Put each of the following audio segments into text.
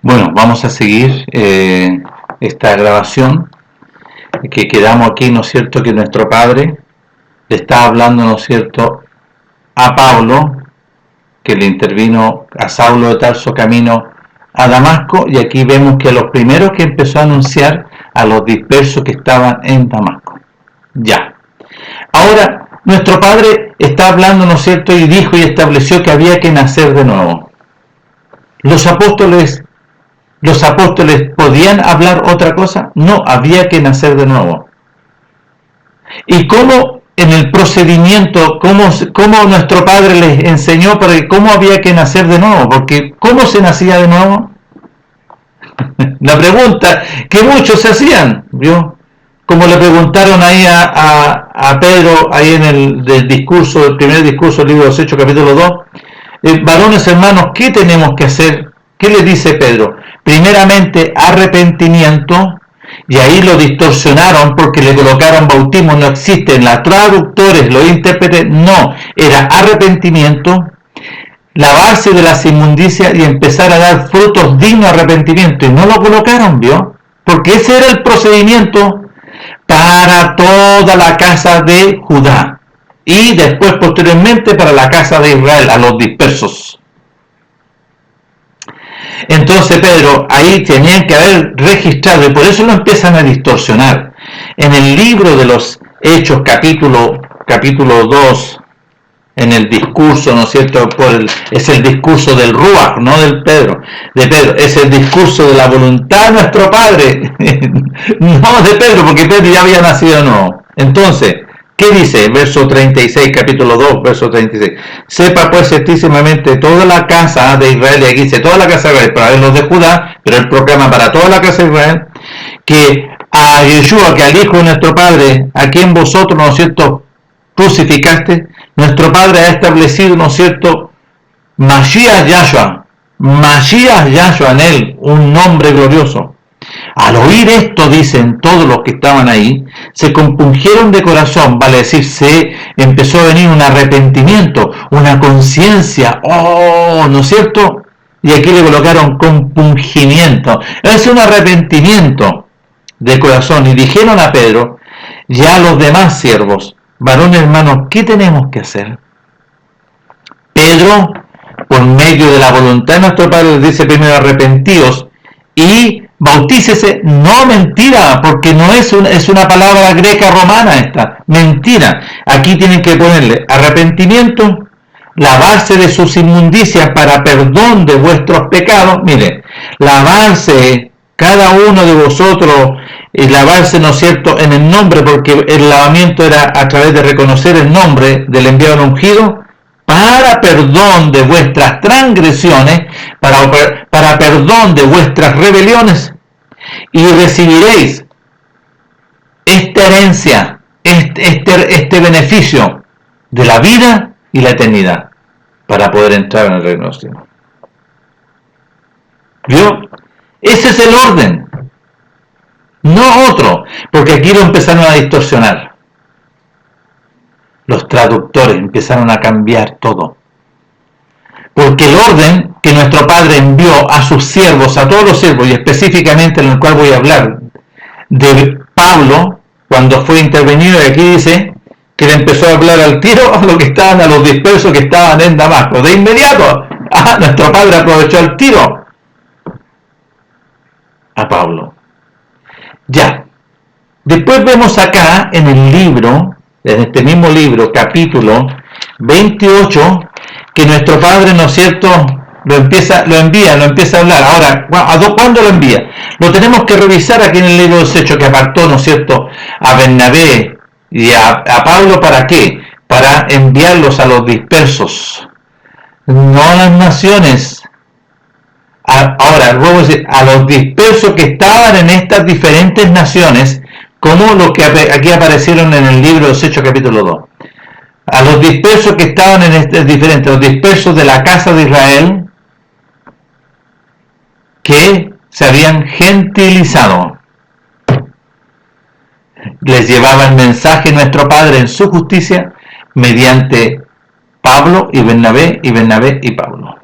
Bueno, vamos a seguir esta grabación que quedamos aquí, ¿no es cierto?, que nuestro Padre le está hablando, ¿no es cierto?, a Pablo, que le intervino a Saulo de Tarso camino a Damasco, y aquí vemos que los primeros que empezó a anunciar a los dispersos que estaban en Damasco. Ya. Ahora, nuestro Padre está hablando, ¿no es cierto?, y dijo y estableció que había que nacer de nuevo. Los apóstoles podían hablar otra cosa. No, había que nacer de nuevo. Y cómo en el procedimiento, cómo nuestro Padre les enseñó para cómo había que nacer de nuevo, porque ¿cómo se nacía de nuevo? La pregunta que muchos se hacían, ¿vio? Como le preguntaron ahí a Pedro, ahí en el primer discurso del libro de los Hechos, capítulo 2, varones hermanos, ¿qué tenemos que hacer? ¿Qué le dice Pedro? Primeramente, arrepentimiento, y ahí lo distorsionaron porque le colocaron bautismo, no existen, los traductores, los intérpretes, no, era arrepentimiento, lavarse de las inmundicias y empezar a dar frutos dignos de arrepentimiento, y no lo colocaron, ¿vio? Porque ese era el procedimiento para toda la casa de Judá, y después posteriormente para la casa de Israel, a los dispersos. Entonces Pedro, ahí tenían que haber registrado, y por eso lo empiezan a distorsionar. En el libro de los Hechos, capítulo 2, en el discurso, ¿no es cierto?, es el discurso del Ruach, no de Pedro, es el discurso de la voluntad de nuestro Padre, no de Pedro, porque Pedro ya había nacido nuevo. Entonces, ¿qué dice? Verso 36, capítulo 2, verso 36. Sepa pues certísimamente toda la casa de Israel, y aquí dice toda la casa de Israel, para los de Judá, pero él proclama para toda la casa de Israel, que a Yeshua, que al Hijo de nuestro Padre, a quien vosotros, ¿no es cierto?, crucificaste, nuestro Padre ha establecido, ¿no es cierto?, Mashiach Yahshua en él, un nombre glorioso. Al oír esto, dicen todos los que estaban ahí, se compungieron de corazón, vale decir, se empezó a venir un arrepentimiento, una conciencia, ¿no es cierto? Y aquí le colocaron compungimiento, es un arrepentimiento de corazón, y dijeron a Pedro y a los demás siervos, varones hermanos, ¿qué tenemos que hacer? Pedro, por medio de la voluntad de nuestro Padre, les dice primero arrepentíos y bautícese, no mentira, porque no es una palabra greca romana esta, mentira. Aquí tienen que ponerle arrepentimiento, lavarse de sus inmundicias para perdón de vuestros pecados. Mire, lavarse cada uno de vosotros, y lavarse, ¿no es cierto?, en el nombre, porque el lavamiento era a través de reconocer el nombre del enviado ungido, para perdón de vuestras transgresiones, para perdón de vuestras rebeliones, y recibiréis esta herencia, este beneficio de la vida y la eternidad, para poder entrar en el reino de los cielos. ¿Vio? Ese es el orden, no otro, porque aquí lo empezaron a distorsionar. Los traductores empezaron a cambiar todo. Porque el orden que nuestro Padre envió a sus siervos, a todos los siervos, y específicamente en el cual voy a hablar de Pablo, cuando fue intervenido, y aquí dice que le empezó a hablar al tiro a los dispersos que estaban en Damasco. De inmediato, nuestro Padre aprovechó el tiro a Pablo. Ya. Después vemos acá en el libro, en este mismo libro, capítulo 28, que nuestro Padre, ¿no es cierto?, lo empieza a hablar. Ahora, ¿cuándo lo envía? Lo tenemos que revisar aquí en el libro de los Hechos, que apartó, ¿no es cierto?, a Bernabé y a Pablo. ¿Para qué? Para enviarlos a los dispersos, no a las naciones. Ahora, luego decir, a los dispersos que estaban en estas diferentes naciones, como los que aquí aparecieron en el libro de los Hechos, capítulo 2. A los dispersos que estaban en diferentes, los dispersos de la casa de Israel, que se habían gentilizado. Les llevaba el mensaje nuestro Padre en su justicia mediante Pablo y Bernabé y Pablo.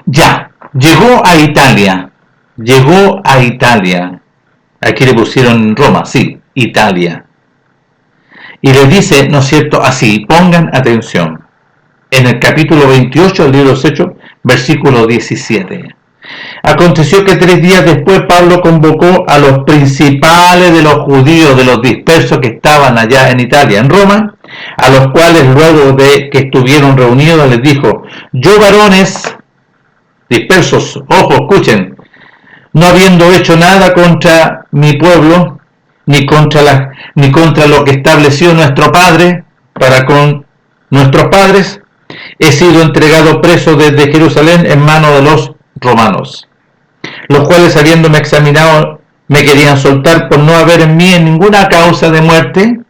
Ya, llegó a Italia, aquí le pusieron Roma, sí, Italia, y les dice, ¿no es cierto?, así, pongan atención, en el capítulo 28 del libro de los Hechos, versículo 17. Aconteció que 3 días después Pablo convocó a los principales de los judíos, de los dispersos que estaban allá en Italia, en Roma, a los cuales luego de que estuvieron reunidos les dijo, yo varones dispersos, ojo, escuchen, no habiendo hecho nada contra mi pueblo, ni contra lo que estableció nuestro Padre para con nuestros padres, he sido entregado preso desde Jerusalén en manos de los romanos, los cuales habiéndome examinado me querían soltar por no haber en mí ninguna causa de muerte,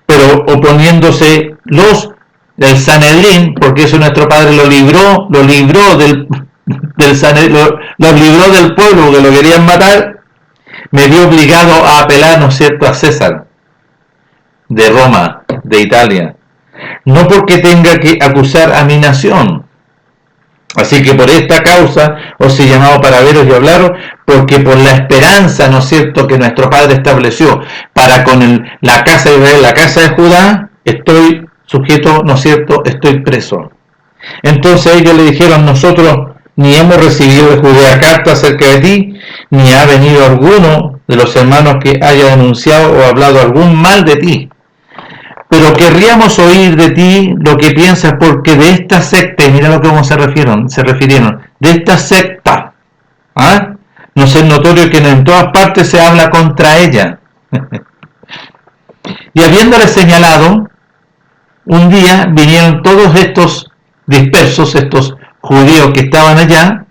pero oponiéndose los del Sanedrín, porque eso nuestro Padre lo libró del pueblo que lo querían matar, me vio obligado a apelar, ¿no es cierto?, a César de Roma, de Italia, no porque tenga que acusar a mi nación. Así que por esta causa os he llamado para veros y hablaros, porque por la esperanza, ¿no es cierto?, que nuestro Padre estableció para con la casa de Israel, la casa de Judá, estoy sujeto, ¿no es cierto?, estoy preso. Entonces ellos le dijeron, nosotros ni hemos recibido de Judea carta acerca de ti, ni ha venido alguno de los hermanos que haya denunciado o hablado algún mal de ti. Pero querríamos oír de ti lo que piensas, porque de esta secta, y mira lo que se refirieron, de esta secta, nos es notorio que en todas partes se habla contra ella. Y habiéndole señalado, un día vinieron todos estos dispersos, estos judíos que estaban allá,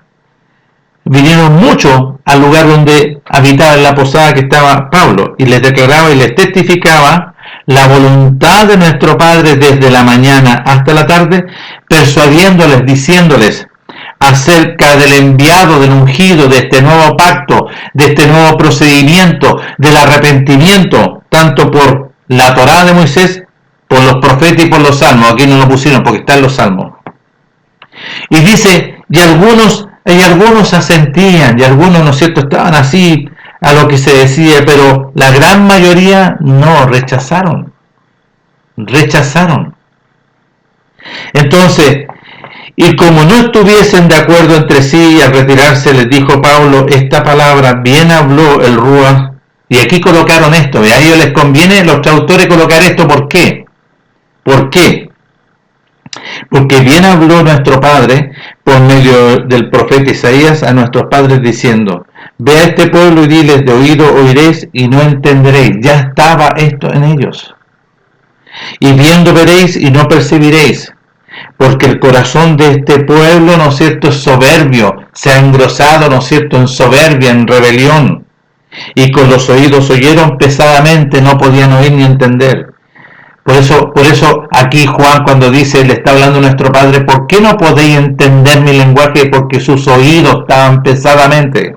vinieron muchos al lugar donde habitaba en la posada que estaba Pablo, y les declaraba y les testificaba la voluntad de nuestro Padre desde la mañana hasta la tarde, persuadiéndoles, diciéndoles acerca del enviado, del ungido, de este nuevo pacto, de este nuevo procedimiento, del arrepentimiento, tanto por la Torá de Moisés, por los profetas y por los salmos. Aquí no lo pusieron porque están los salmos. Y dice, y algunos asentían, y algunos, ¿no es cierto?, estaban así a lo que se decía, pero la gran mayoría no, rechazaron. Entonces, y como no estuviesen de acuerdo entre sí, al retirarse les dijo Pablo esta palabra, bien habló el Ruach, y aquí colocaron esto, y a ellos les conviene, los traductores, colocar esto, ¿por qué? ¿Por qué? Porque bien habló nuestro Padre por medio del profeta Isaías a nuestros padres diciendo, ve a este pueblo y diles, de oído oiréis y no entenderéis. Ya estaba esto en ellos. Y viendo veréis y no percibiréis, porque el corazón de este pueblo, ¿no es cierto?, es soberbio, se ha engrosado, ¿no es cierto?, en soberbia, en rebelión, y con los oídos oyeron pesadamente, no podían oír ni entender. Por eso aquí Juan, cuando dice, le está hablando nuestro Padre, ¿por qué no podéis entender mi lenguaje? Porque sus oídos estaban pesadamente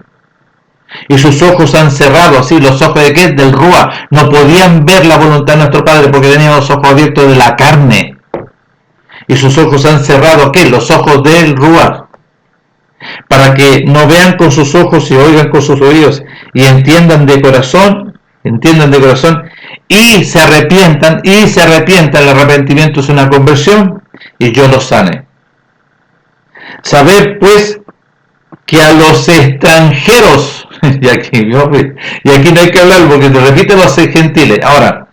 y sus ojos han cerrado, así, los ojos de qué, del Ruach, no podían ver la voluntad de nuestro Padre porque tenían los ojos abiertos de la carne, y sus ojos han cerrado, ¿qué?, los ojos del Ruach, para que no vean con sus ojos y oigan con sus oídos y entiendan de corazón, y se arrepientan, el arrepentimiento es una conversión, y yo los sane. Sabed pues que a los extranjeros, y aquí no hay que hablar porque te repite los gentiles, ahora,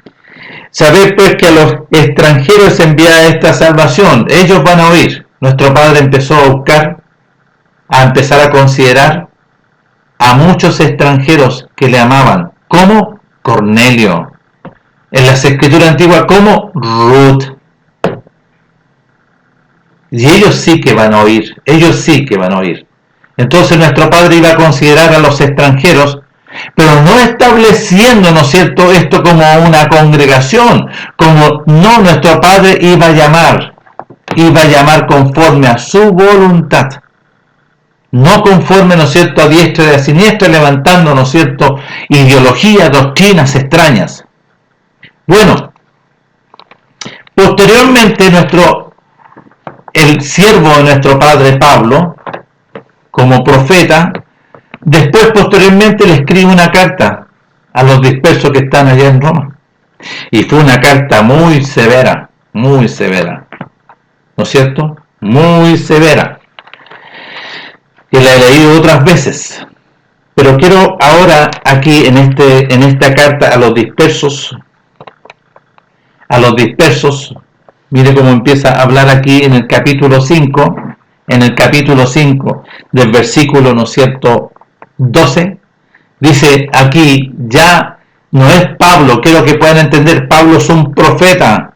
sabed pues que a los extranjeros envía esta salvación, ellos van a oír. Nuestro Padre empezó a buscar, a empezar a considerar a muchos extranjeros que le amaban, como Cornelio, en las escrituras antiguas como Ruth. Y ellos sí que van a oír. Entonces nuestro Padre iba a considerar a los extranjeros, pero no estableciendo, ¿no es cierto?, esto como una congregación, como no, nuestro Padre iba a llamar conforme a su voluntad, no conforme, ¿no es cierto?, a diestra y a siniestra, levantando, ¿no es cierto?, ideologías, doctrinas extrañas. Bueno, posteriormente el siervo de nuestro Padre Pablo como profeta, después posteriormente le escribe una carta a los dispersos que están allá en Roma. Y fue una carta muy severa, ¿no es cierto? Muy severa. Y la he leído otras veces. Pero quiero ahora aquí en esta carta a los dispersos, mire cómo empieza a hablar aquí en el capítulo 5, del versículo, ¿no es cierto?, 12, dice aquí, ya no es Pablo, quiero que puedan entender, Pablo es un profeta,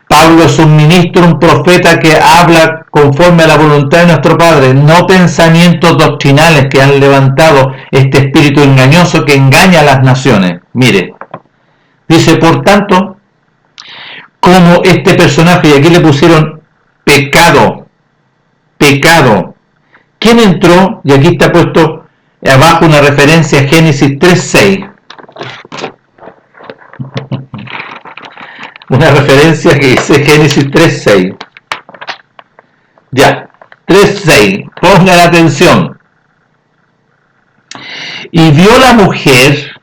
Pablo es un ministro, un profeta que habla conforme a la voluntad de nuestro Padre, no pensamientos doctrinales que han levantado este espíritu engañoso que engaña a las naciones. Mire, dice, por tanto, como este personaje, y aquí le pusieron pecado, ¿quién entró? Y aquí está puesto abajo una referencia a Génesis 3:6. Una referencia que dice Génesis 3:6. Ya, 3:6. Pongan atención. Y vio la mujer,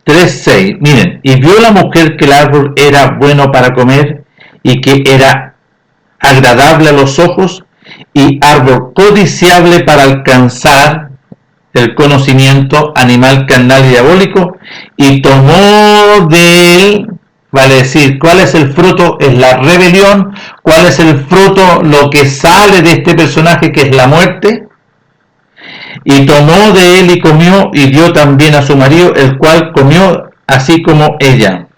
3:6, miren, y vio la mujer que el árbol era bueno para comer y que era agradable a los ojos y árbol codiciable para alcanzar el conocimiento, animal carnal y diabólico, y tomó de él, vale decir, ¿cuál es el fruto? Es la rebelión. ¿Cuál es el fruto? Lo que sale de este personaje, que es la muerte. Y tomó de él y comió, y dio también a su marido, el cual comió así como ella.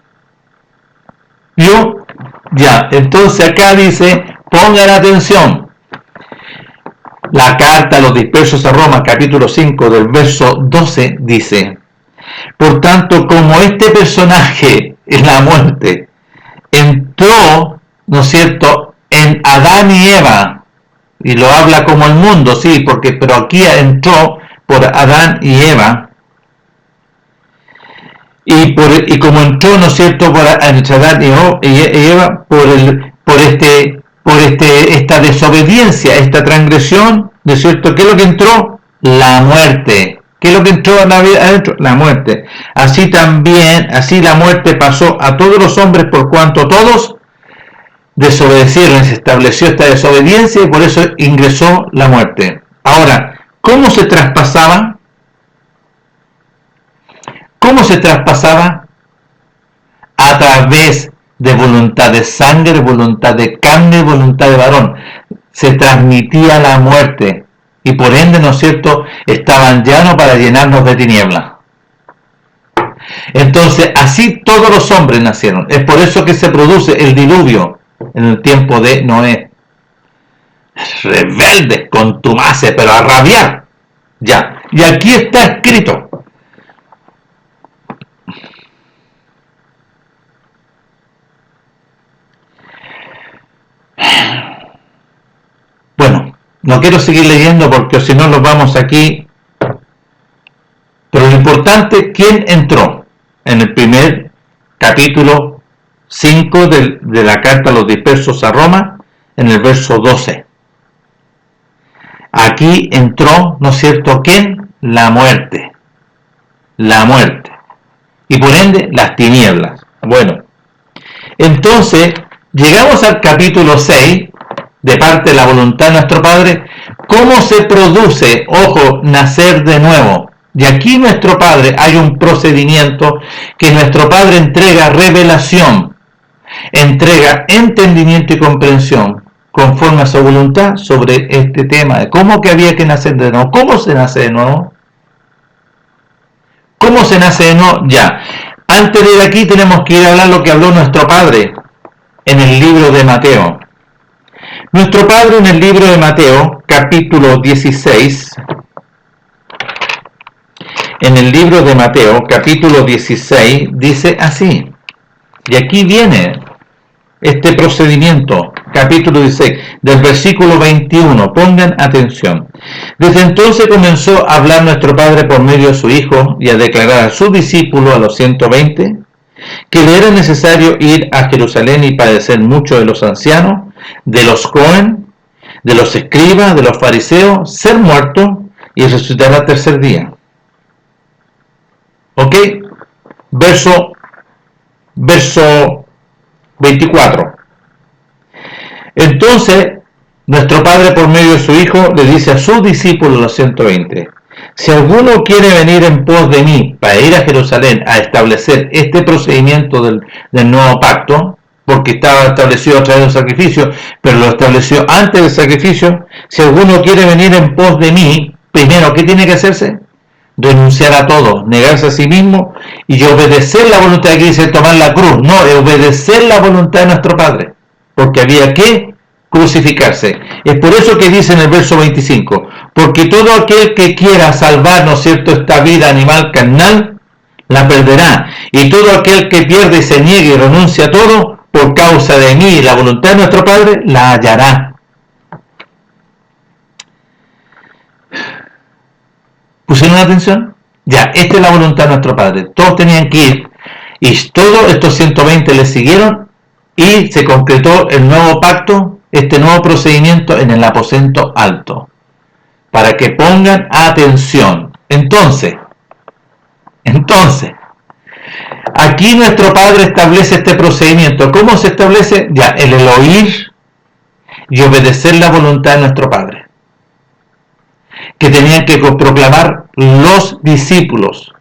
¿Vio? Ya, entonces acá dice, pongan atención. La carta a los dispersos a Roma, capítulo 5, del verso 12, dice, por tanto, como este personaje en la muerte entró, ¿no es cierto?, en Adán y Eva, y lo habla como el mundo, sí, pero aquí entró por Adán y Eva, y como entró, ¿no es cierto?, por Adán y Eva, por esta desobediencia, esta transgresión, ¿no es cierto? ¿Qué es lo que entró? La muerte. ¿Qué es lo que entró en la vida adentro? La muerte. Así la muerte pasó a todos los hombres por cuanto todos desobedecieron. Se estableció esta desobediencia y por eso ingresó la muerte. Ahora, ¿cómo se traspasaba? A través de voluntad de sangre, voluntad de carne, voluntad de varón. Se transmitía la muerte y por ende, ¿no es cierto?, estaban llanos para llenarnos de tinieblas. Entonces, así todos los hombres nacieron. Es por eso que se produce el diluvio en el tiempo de Noé. Rebeldes, contumaces, pero a rabiar. Ya. Y aquí está escrito. Bueno, no quiero seguir leyendo porque si no nos vamos aquí. Pero lo importante, ¿quién entró? En el primer capítulo 5 de la carta a los dispersos a Roma, en el verso 12. Aquí entró, ¿no es cierto?, ¿quién? La muerte. La muerte. Y por ende, las tinieblas. Bueno, entonces, llegamos al capítulo 6, de parte de la voluntad de nuestro Padre, ¿cómo se produce, ojo, nacer de nuevo? Y aquí nuestro Padre, hay un procedimiento que nuestro Padre entrega revelación, entrega entendimiento y comprensión, conforme a su voluntad, sobre este tema de cómo que había que nacer de nuevo. ¿Cómo se nace de nuevo? ¿Cómo se nace de nuevo? Ya. Antes de ir aquí tenemos que ir a hablar lo que habló nuestro Padre en el libro de Mateo. Nuestro Padre en el libro de Mateo, capítulo 16, en el libro de Mateo, capítulo 16, dice así, y aquí viene este procedimiento, capítulo 16, del versículo 21, pongan atención. Desde entonces comenzó a hablar nuestro Padre por medio de su Hijo y a declarar a sus discípulos, a los 120, que le era necesario ir a Jerusalén y padecer mucho de los ancianos, de los Cohen, de los escribas, de los fariseos, ser muerto y resucitará al tercer día. ¿Ok? Verso 24. Entonces, nuestro Padre por medio de su Hijo le dice a sus discípulos, los 120, si alguno quiere venir en pos de mí para ir a Jerusalén a establecer este procedimiento del nuevo pacto, porque estaba establecido a través de un sacrificio, pero lo estableció antes del sacrificio, si alguno quiere venir en pos de mí, primero, ¿qué tiene que hacerse? Renunciar a todo, negarse a sí mismo y obedecer la voluntad, que dice tomar la cruz, no, obedecer la voluntad de nuestro Padre, porque había que crucificarse. Es por eso que dice en el verso 25, porque todo aquel que quiera salvar, ¿no es cierto?, esta vida animal carnal, la perderá, y todo aquel que pierde y se niegue y renuncia a todo, por causa de mí y la voluntad de nuestro Padre, la hallará. ¿Pusieron atención? Ya, esta es la voluntad de nuestro Padre. Todos tenían que ir, y todos estos 120 le siguieron, y se concretó el nuevo pacto, este nuevo procedimiento en el aposento alto, para que pongan atención. Entonces, aquí nuestro Padre establece este procedimiento. ¿Cómo se establece? Ya, el oír y obedecer la voluntad de nuestro Padre, que tenían que proclamar los discípulos.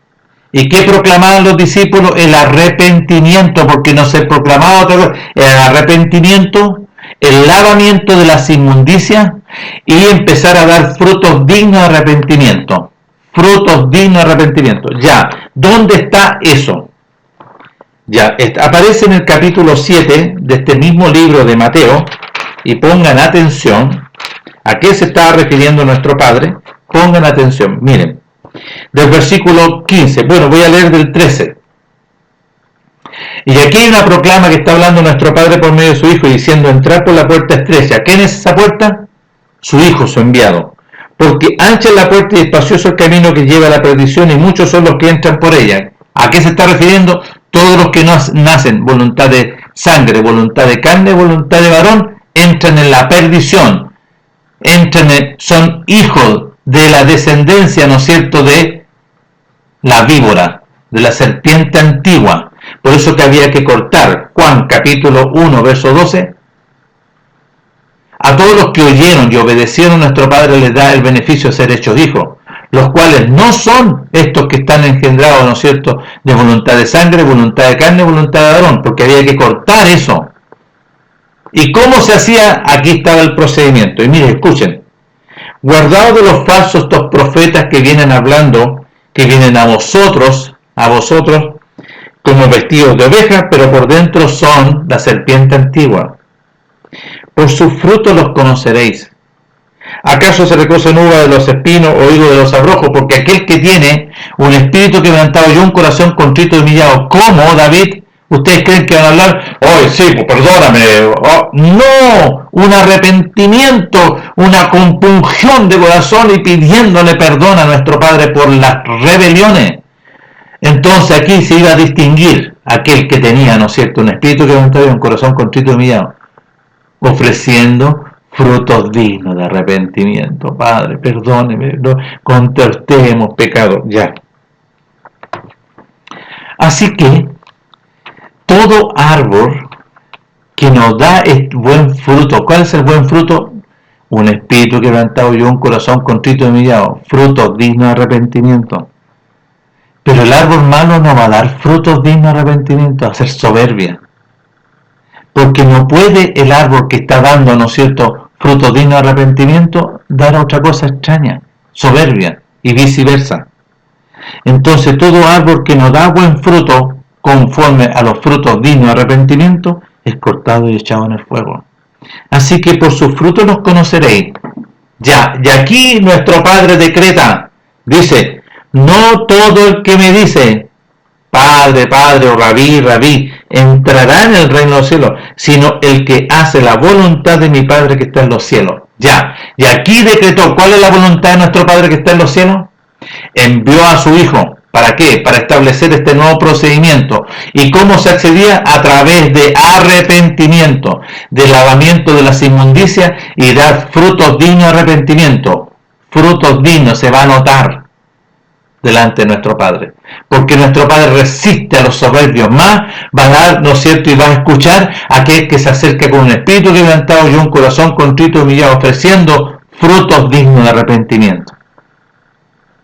¿Y qué proclamaban los discípulos? El arrepentimiento, porque no se proclamaba otra cosa. El arrepentimiento, el lavamiento de las inmundicias y empezar a dar frutos dignos de arrepentimiento. Frutos dignos de arrepentimiento. Ya, ¿dónde está eso? Ya, aparece en el capítulo 7 de este mismo libro de Mateo, y pongan atención, ¿a qué se estaba refiriendo nuestro Padre? Pongan atención, miren, del versículo 15, bueno, voy a leer del 13. Y aquí hay una proclama que está hablando nuestro Padre por medio de su Hijo, diciendo, entrar por la puerta estrecha. ¿Quién es esa puerta? Su Hijo, su enviado. Porque ancha es la puerta y espacioso el camino que lleva a la perdición, y muchos son los que entran por ella. ¿A qué se está refiriendo? Todos los que nacen, voluntad de sangre, voluntad de carne, voluntad de varón, entran en la perdición. Son hijos de la descendencia, ¿no es cierto?, de la víbora, de la serpiente antigua. Por eso que había que cortar. Juan capítulo 1, verso 12. A todos los que oyeron y obedecieron, nuestro Padre les da el beneficio de ser hechos hijos, los cuales no son estos que están engendrados, ¿no es cierto?, de voluntad de sangre, voluntad de carne, voluntad de varón, porque había que cortar eso. ¿Y cómo se hacía? Aquí estaba el procedimiento. Y miren, escuchen. Guardaos de los falsos estos profetas que vienen hablando, que vienen a vosotros, como vestidos de oveja, pero por dentro son la serpiente antigua. Por sus frutos los conoceréis. ¿Acaso se recogen uvas de los espinos o higos de los abrojos? Porque aquel que tiene un espíritu quebrantado y un corazón contrito y humillado, como David, ¿ustedes creen que van a hablar? ¡Ay, sí, pues perdóname! Oh, no, un arrepentimiento, una compunción de corazón y pidiéndole perdón a nuestro Padre por las rebeliones. Entonces aquí se iba a distinguir aquel que tenía, ¿no es cierto?, un espíritu quebrantado y un corazón contrito y humillado, ofreciendo frutos dignos de arrepentimiento. Padre, perdóneme, no, contra usted hemos pecado, ya. Así que todo árbol que nos da buen fruto, ¿cuál es el buen fruto? Un espíritu quebrantado y un corazón contrito y humillado, frutos dignos de arrepentimiento. Pero el árbol malo no va a dar frutos dignos de arrepentimiento, va a ser soberbia. Porque no puede el árbol que está dando, ¿no es cierto?, frutos dignos de arrepentimiento, dar otra cosa extraña, soberbia, y viceversa. Entonces todo árbol que no da buen fruto, conforme a los frutos dignos de arrepentimiento, es cortado y echado en el fuego. Así que por sus frutos los conoceréis. Ya, y aquí nuestro Padre decreta, dice, no todo el que me dice, Padre, Padre, o Rabí, Rabí, entrará en el reino de los cielos, sino el que hace la voluntad de mi Padre que está en los cielos. Ya, y aquí decretó, ¿cuál es la voluntad de nuestro Padre que está en los cielos? Envió a su Hijo. ¿Para qué? Para establecer este nuevo procedimiento. ¿Y cómo se accedía? A través de arrepentimiento, de lavamiento de las inmundicias y dar frutos dignos de arrepentimiento. frutos dignos, se va a notar delante de nuestro Padre, porque nuestro Padre resiste a los soberbios, más va a dar, ¿no es cierto?, y va a escuchar a aquel que se acerca con un espíritu quebrantado y un corazón contrito y humillado, ofreciendo frutos dignos de arrepentimiento.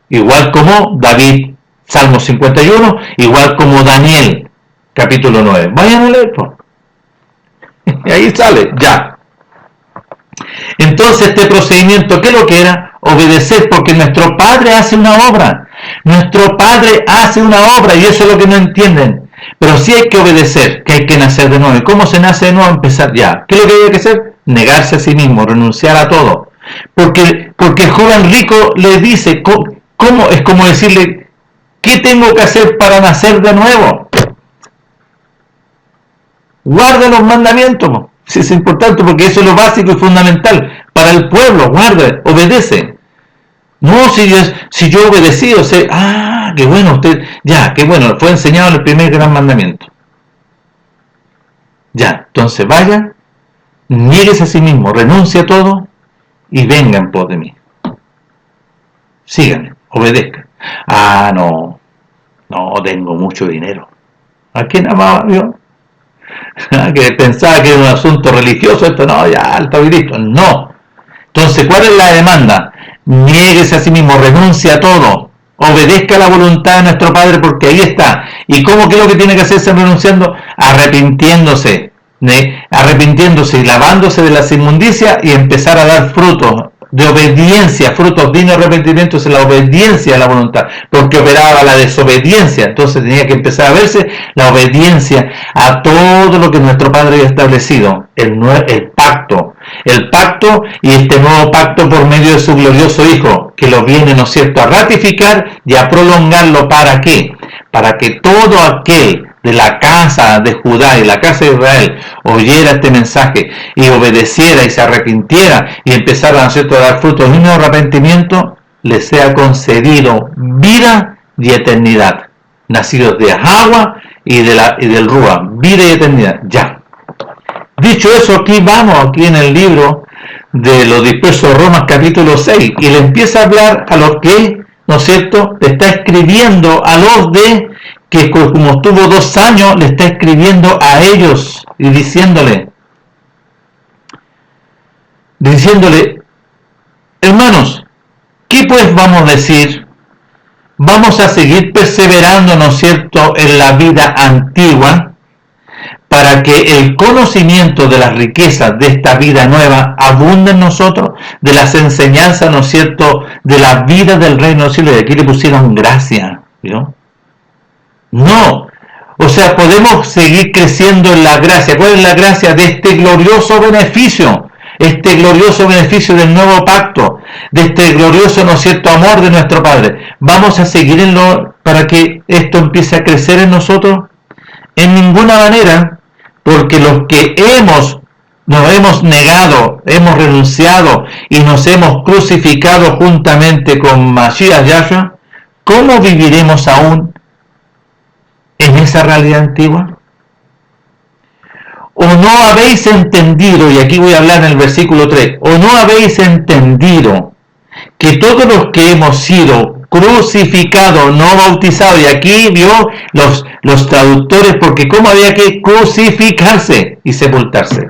Igual como David, Salmo 51, igual como Daniel, capítulo 9. Vayan a leerlo. Y ahí sale, ya. Entonces este procedimiento, ¿qué es lo que era? Obedecer, porque nuestro Padre hace una obra. Nuestro Padre hace una obra y eso es lo que no entienden. Pero sí hay que obedecer, que hay que nacer de nuevo. ¿Y cómo se nace de nuevo? Empezar ya. ¿Qué es lo que hay que hacer? Negarse a sí mismo, renunciar a todo. Porque el joven rico le dice, ¿cómo? Es como decirle, ¿qué tengo que hacer para nacer de nuevo? Guarda los mandamientos. Sí, es importante porque eso es lo básico y fundamental para el pueblo. Guarda, obedece. No, si yo he obedecido, qué bueno, usted, ya, qué bueno, fue enseñado en el primer gran mandamiento. Ya, entonces vaya, nieguese a sí mismo, renuncie a todo y venga en pos de mí. Síganme, obedezcan. No tengo mucho dinero. ¿A quién amaba yo? Que pensaba que era un asunto religioso, esto no, ya, está listo. No. Entonces, ¿cuál es la demanda? Niéguese a sí mismo, renuncie a todo, obedezca la voluntad de nuestro Padre, porque ahí está. ¿Y cómo que es lo que tiene que hacerse renunciando? Arrepintiéndose y lavándose de las inmundicias y empezar a dar frutos de obediencia, frutos dignos de arrepentimiento, es la obediencia a la voluntad, porque operaba la desobediencia, entonces tenía que empezar a verse la obediencia a todo lo que nuestro Padre había establecido, el pacto y este nuevo pacto por medio de su glorioso Hijo, que lo viene, ¿no es cierto?, a ratificar y a prolongarlo. ¿Para qué? Para que todo aquel de la casa de Judá y la casa de Israel oyera este mensaje y obedeciera y se arrepintiera y empezara, ¿no es cierto?, a dar frutos dignos de arrepentimiento, le sea concedido vida y eternidad, nacidos de agua y del Rúa, vida y eternidad. Ya. Dicho eso, aquí en el libro de los dispersos de Romas, capítulo 6, y le empieza a hablar a los que, ¿no es cierto?, le está escribiendo a los que como estuvo 2 años, le está escribiendo a ellos y diciéndole, hermanos, ¿qué pues vamos a decir? ¿Vamos a seguir perseverando, ¿no es cierto?, en la vida antigua, para que el conocimiento de las riquezas de esta vida nueva abunde en nosotros, de las enseñanzas, ¿no es cierto?, de la vida del reino de los cielos? Y aquí le pusieron gracia, ¿vio? No, o sea, podemos seguir creciendo en la gracia. ¿Cuál es la gracia? De este glorioso beneficio del nuevo pacto, de este glorioso, ¿no es cierto?, amor de nuestro Padre. ¿Vamos a seguir para que esto empiece a crecer en nosotros? En ninguna manera, porque los que nos hemos negado, hemos renunciado y nos hemos crucificado juntamente con Mashiach Yahshua, ¿cómo viviremos aún en esa realidad antigua? ¿O no habéis entendido, y aquí voy a hablar en el versículo 3, o no habéis entendido que todos los que hemos sido crucificados, no bautizados, y aquí vio los traductores, porque cómo había que crucificarse y sepultarse?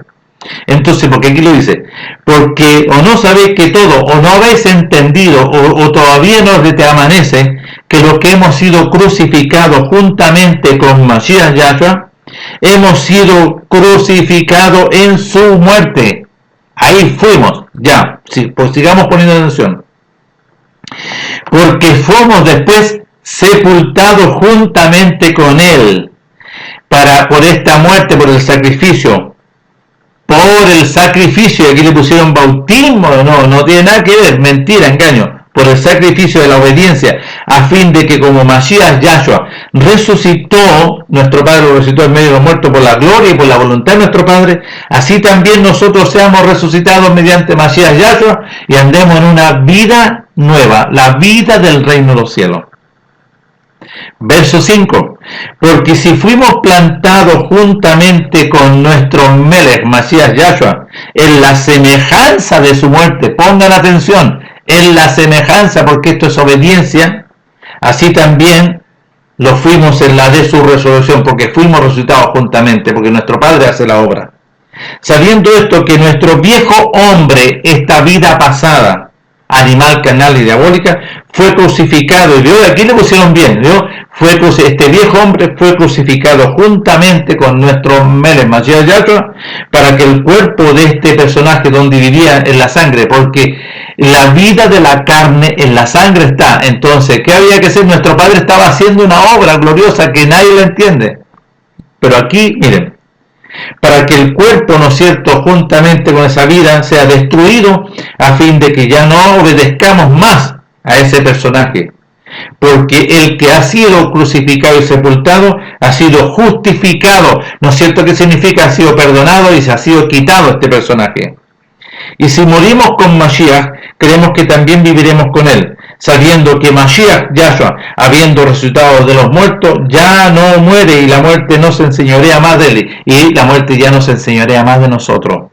Entonces, porque aquí lo dice, porque o no sabéis que todo, o no habéis entendido, o todavía no te amanece, que los que hemos sido crucificados juntamente con Mashiach Yahshua, hemos sido crucificados en su muerte. Ahí fuimos, ya, pues sigamos poniendo atención. Porque fuimos después sepultados juntamente con él, por esta muerte, por el sacrificio, y aquí le pusieron bautismo, no tiene nada que ver, mentira, engaño, por el sacrificio de la obediencia, a fin de que como Mashiach Yahshua resucitó, nuestro Padre resucitó en medio de los muertos por la gloria y por la voluntad de nuestro Padre, así también nosotros seamos resucitados mediante Mashiach Yahshua y andemos en una vida nueva, la vida del reino de los cielos. Verso 5. Porque si fuimos plantados juntamente con nuestro Melech, Mashiach Yahshua, en la semejanza de su muerte, pongan atención, en la semejanza, porque esto es obediencia, así también lo fuimos en la de su resurrección, porque fuimos resucitados juntamente, porque nuestro Padre hace la obra. Sabiendo esto, que nuestro viejo hombre, esta vida pasada, animal, carnal y diabólica, fue crucificado, y vio, aquí le pusieron bien, ¿vio? Este viejo hombre fue crucificado juntamente con nuestro Melech Mashiach Yahshua, para que el cuerpo de este personaje, donde vivía en la sangre, porque la vida de la carne en la sangre está. Entonces, ¿qué había que hacer? Nuestro Padre estaba haciendo una obra gloriosa que nadie la entiende. Pero aquí, miren, para que el cuerpo, ¿no es cierto?, juntamente con esa vida, sea destruido, a fin de que ya no obedezcamos más a ese personaje. Porque el que ha sido crucificado y sepultado ha sido justificado. ¿No es cierto? ¿Qué significa? Ha sido perdonado y se ha sido quitado este personaje. Y si morimos con Mashiach, creemos que también viviremos con él, sabiendo que Mashiach, Yahshua, habiendo resucitado de los muertos, ya no muere y la muerte no se enseñorea más de él, y la muerte ya no se enseñorea más de nosotros.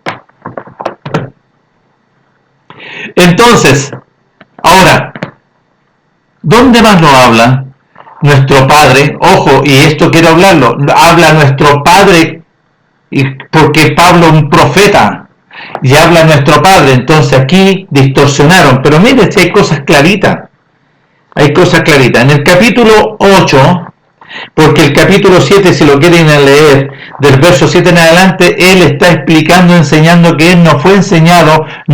Entonces, ahora, ¿dónde más lo habla? Nuestro Padre, ojo, y esto quiero hablarlo, habla nuestro Padre, porque Pablo es un profeta, y habla nuestro Padre. Entonces aquí distorsionaron, pero mire, si hay cosas claritas, en el capítulo 8, porque el capítulo 7, si lo quieren leer, del verso 7 en adelante, él está explicando, enseñando que él no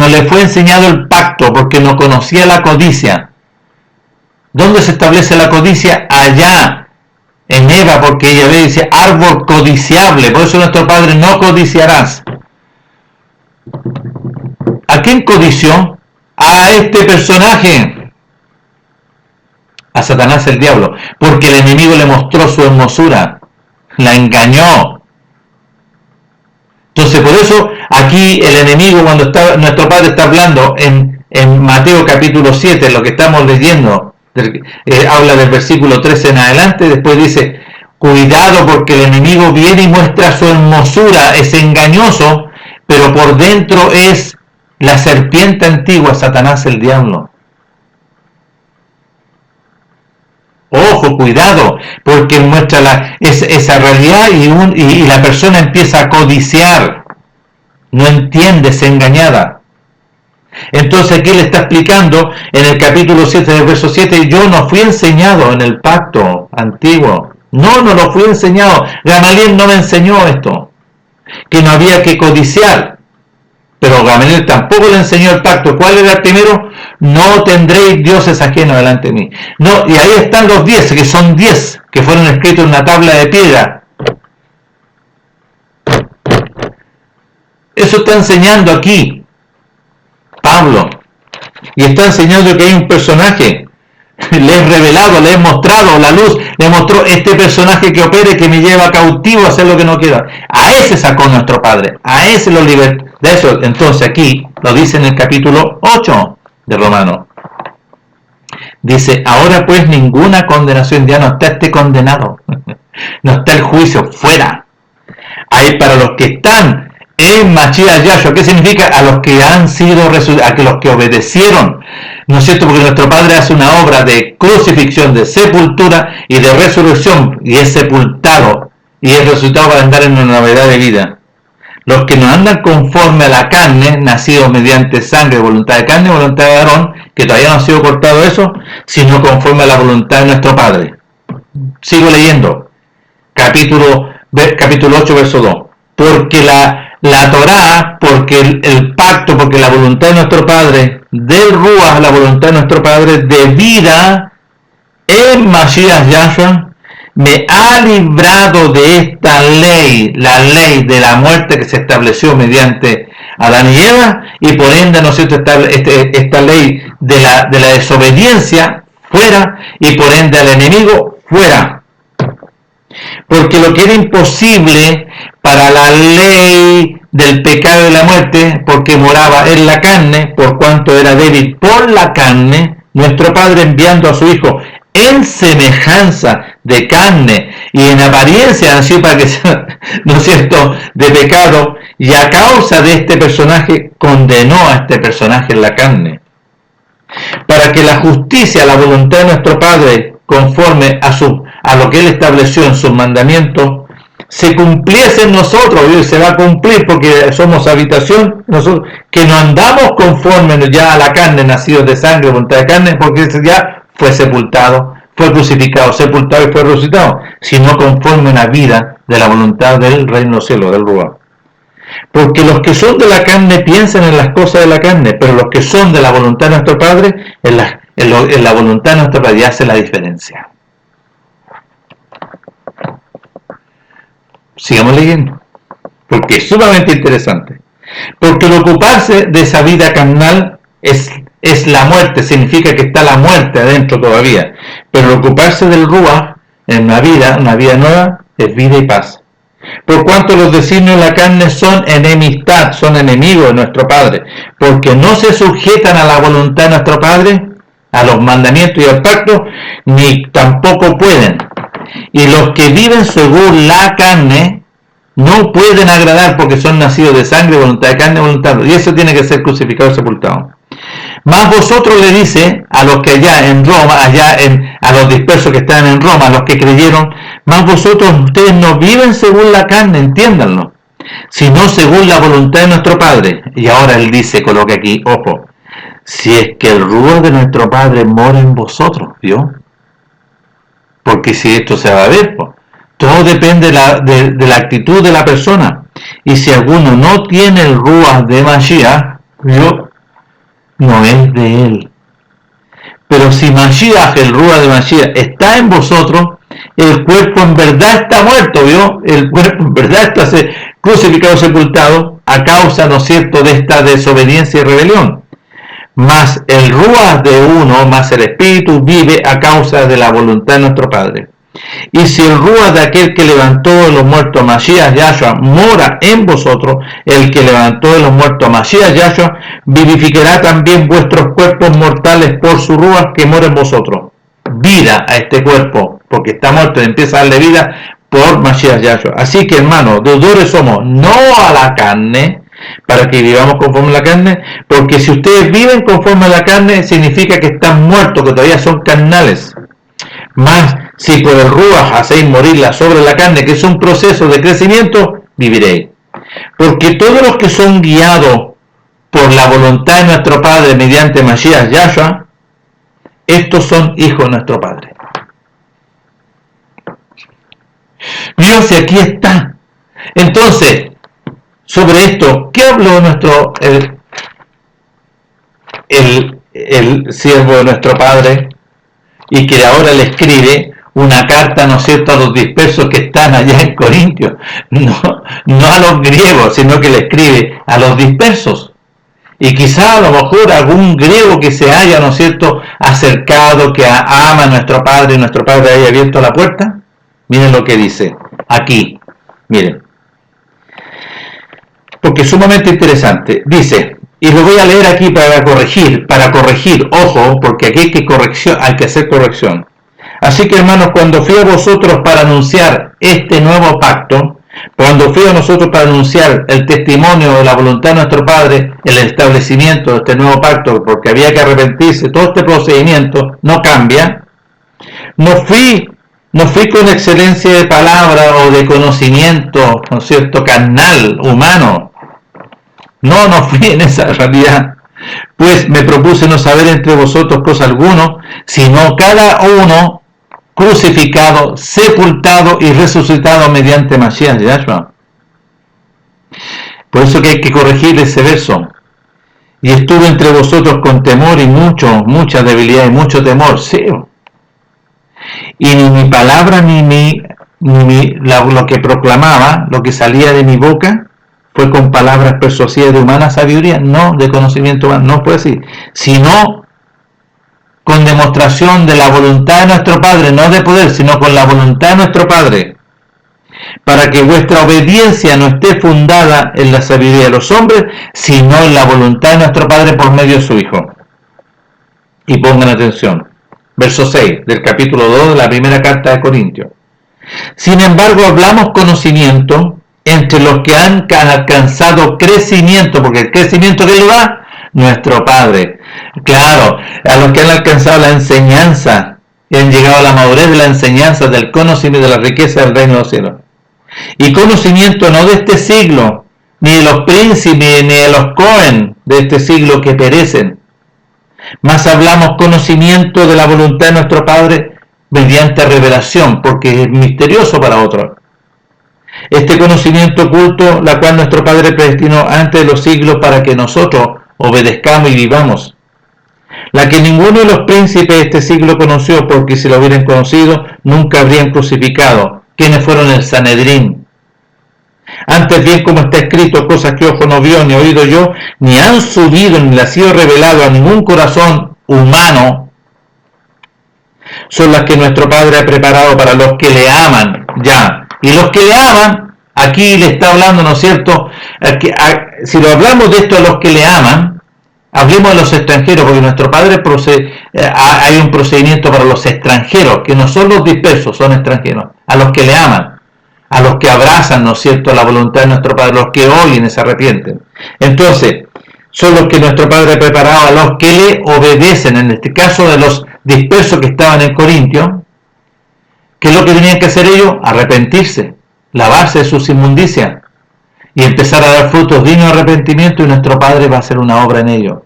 le fue enseñado el pacto, porque no conocía la codicia. ¿Dónde se establece la codicia? Allá, en Eva, porque ella le dice árbol codiciable, por eso nuestro Padre, no codiciarás. ¿A quién codició? A este personaje, a Satanás el diablo, porque el enemigo le mostró su hermosura, la engañó. Entonces, por eso aquí el enemigo, cuando nuestro Padre está hablando en Mateo capítulo 7, lo que estamos leyendo, habla del versículo 13 en adelante, después dice, cuidado porque el enemigo viene y muestra su hermosura, es engañoso, pero por dentro es la serpiente antigua, Satanás el diablo. Ojo, cuidado, porque muestra esa realidad y la persona empieza a codiciar, no entiende, es engañada. Entonces aquí le está explicando en el capítulo 7 del verso 7, yo no fui enseñado en el pacto antiguo, no lo fui enseñado, Gamaliel no me enseñó esto, que no había que codiciar, pero Gamaliel tampoco le enseñó el pacto. ¿Cuál era el primero? No tendréis dioses ajenos delante de mí. No, y ahí están los 10, que son 10, que fueron escritos en una tabla de piedra. Eso está enseñando aquí Pablo, y está enseñando que hay un personaje, le he revelado, le he mostrado la luz, le mostró este personaje que opere, que me lleva cautivo a hacer lo que no quiero. A ese sacó nuestro Padre, a ese lo libertó. De eso, entonces aquí lo dice en el capítulo 8 de Romanos. Dice, ahora pues ninguna condenación, ya no está este condenado, no está el juicio, fuera. Hay para los que están en Mashiach Yahshua. ¿Qué significa? A los que han sido resucitados, a los que obedecieron, ¿no es cierto? Porque nuestro Padre hace una obra de crucifixión, de sepultura y de resurrección, y es sepultado y es resucitado para andar en una novedad de vida. Los que no andan conforme a la carne, nacidos mediante sangre, voluntad de carne, voluntad de Aarón, que todavía no ha sido cortado eso, sino conforme a la voluntad de nuestro Padre. Sigo leyendo, capítulo 8, verso 2. Porque la Torá, porque el pacto, porque la voluntad de nuestro Padre, del Ruach, la voluntad de nuestro Padre, de vida, en Mashiach Yahshua, me ha librado de esta ley, la ley de la muerte que se estableció mediante Adán y Eva, y por ende, ¿no es cierto?, esta ley de la desobediencia, fuera, y por ende al enemigo, fuera. Porque lo que era imposible para la ley del pecado y la muerte, porque moraba en la carne, por cuanto era débil por la carne, nuestro Padre enviando a su Hijo en semejanza de carne y en apariencia, así para que sea, ¿no es cierto?, de pecado, y a causa de este personaje condenó a este personaje en la carne, para que la justicia, la voluntad de nuestro Padre, conforme a lo que Él estableció en sus mandamientos, se cumpliese en nosotros, y se va a cumplir porque somos habitación, nosotros, que no andamos conforme ya a la carne, nacidos de sangre, voluntad de carne, porque ese ya fue sepultado, fue crucificado, sepultado y fue resucitado, sino conforme a la vida de la voluntad del reino de los cielos, del Ruach. Porque los que son de la carne piensan en las cosas de la carne, pero los que son de la voluntad de nuestro Padre, en la voluntad de nuestro Padre hace la diferencia. Sigamos leyendo, porque es sumamente interesante. Porque el ocuparse de esa vida carnal es la muerte, significa que está la muerte adentro todavía. Pero el ocuparse del Ruach en una vida nueva, es vida y paz. Por cuanto los designios de la carne son enemistad, son enemigos de nuestro Padre, porque no se sujetan a la voluntad de nuestro Padre, a los mandamientos y al pacto, ni tampoco pueden. Y los que viven según la carne no pueden agradar porque son nacidos de sangre, voluntad de carne, voluntad. Y eso tiene que ser crucificado y sepultado. Más vosotros, le dice a los que allá en Roma, a los dispersos que están en Roma, a los que creyeron, más vosotros, ustedes no viven según la carne, entiéndanlo, sino según la voluntad de nuestro Padre. Y ahora él dice, coloca aquí, ojo, si es que el Ruach de nuestro Padre mora en vosotros, ¿vio? Porque si esto se va a ver, pues, todo depende de la actitud de la persona. Y si alguno no tiene el Ruach de Mashiach, ¿vio? No es de él. Pero si Mashiach, el Ruach de Mashiach, está en vosotros, el cuerpo en verdad está muerto, ¿vio? El cuerpo en verdad está crucificado, sepultado, a causa, ¿no es cierto?, de esta desobediencia y rebelión. Mas el Ruach de uno, más el Espíritu, vive a causa de la voluntad de nuestro Padre. Y si el Ruach de aquel que levantó de los muertos a Mashiach Yahshua mora en vosotros, el que levantó de los muertos a Mashiach Yahshua vivificará también vuestros cuerpos mortales por su Ruach que mora en vosotros. Vida a este cuerpo, porque está muerto y empieza a darle vida por Mashiach Yahshua. Así que, hermanos, deudores somos no a la carne, para que vivamos conforme a la carne, porque si ustedes viven conforme a la carne, significa que están muertos, que todavía son carnales. Mas si por el Ruach hacéis morirla sobre la carne, que es un proceso de crecimiento, viviréis. Porque todos los que son guiados por la voluntad de nuestro Padre mediante Mashiach Yahshua, estos son hijos de nuestro Padre. Dios, y aquí está. Entonces, sobre esto, ¿qué habló nuestro el siervo de nuestro Padre? Y que ahora le escribe una carta, ¿no es cierto?, a los dispersos que están allá en Corintios, no a los griegos, sino que le escribe a los dispersos. Y quizá a lo mejor algún griego que se haya, ¿no es cierto?, acercado, que ama a nuestro Padre y nuestro Padre haya abierto la puerta. Miren lo que dice aquí, miren, porque es sumamente interesante. Dice, y lo voy a leer aquí para corregir, ojo, porque aquí hay que hacer corrección. Así que, hermanos, cuando fui a vosotros para anunciar este nuevo pacto, cuando fui a nosotros para anunciar el testimonio de la voluntad de nuestro Padre, el establecimiento de este nuevo pacto, porque había que arrepentirse, todo este procedimiento no cambia, no fui con excelencia de palabra o de conocimiento, ¿no es cierto?, carnal, humano. No fui en esa realidad, pues me propuse no saber entre vosotros cosa alguno, sino cada uno crucificado, sepultado y resucitado mediante Mashiach Yahshua. Por eso que hay que corregir ese verso. Y estuve entre vosotros con temor y mucha debilidad y mucho temor, sí. Y ni mi palabra ni lo que proclamaba, lo que salía de mi boca, fue con palabras persuasivas de humana sabiduría, no de conocimiento humano, no fue así, sino con demostración de la voluntad de nuestro Padre, no de poder, sino con la voluntad de nuestro Padre, para que vuestra obediencia no esté fundada en la sabiduría de los hombres, sino en la voluntad de nuestro Padre por medio de su Hijo. Y pongan atención, verso 6 del capítulo 2 de la primera carta de Corintios. Sin embargo, hablamos conocimiento entre los que han alcanzado crecimiento, porque el crecimiento que le da nuestro Padre, Claro, a los que han alcanzado la enseñanza y han llegado a la madurez de la enseñanza, del conocimiento de la riqueza del reino de los cielos. Y conocimiento no de este siglo, ni de los príncipes, ni de los Cohen de este siglo que perecen. Más hablamos conocimiento de la voluntad de nuestro Padre mediante revelación, porque es misterioso para otros. Este conocimiento oculto, la cual nuestro Padre predestinó antes de los siglos para que nosotros obedezcamos y vivamos. La que ninguno de los príncipes de este siglo conoció, porque si lo hubieran conocido, nunca habrían crucificado. ¿Quiénes fueron el Sanedrín? Antes bien, como está escrito, cosas que ojo no vio, ni oído yo, ni han subido, ni le ha sido revelado a ningún corazón humano, son las que nuestro Padre ha preparado para los que le aman, ya. Y los que le aman, aquí le está hablando, ¿no es cierto? Si lo hablamos de esto a los que le aman, hablemos de los extranjeros, porque nuestro Padre hay un procedimiento para los extranjeros, que no son los dispersos, son extranjeros, a los que le aman, a los que abrazan, ¿no es cierto?, la voluntad de nuestro Padre, los que oyen y se arrepienten. Entonces, son los que nuestro Padre ha preparado a los que le obedecen, en este caso de los dispersos que estaban en Corintio. ¿Qué es lo que tenían que hacer ellos? Arrepentirse, lavarse de sus inmundicias y empezar a dar frutos dignos de arrepentimiento, y nuestro Padre va a hacer una obra en ellos.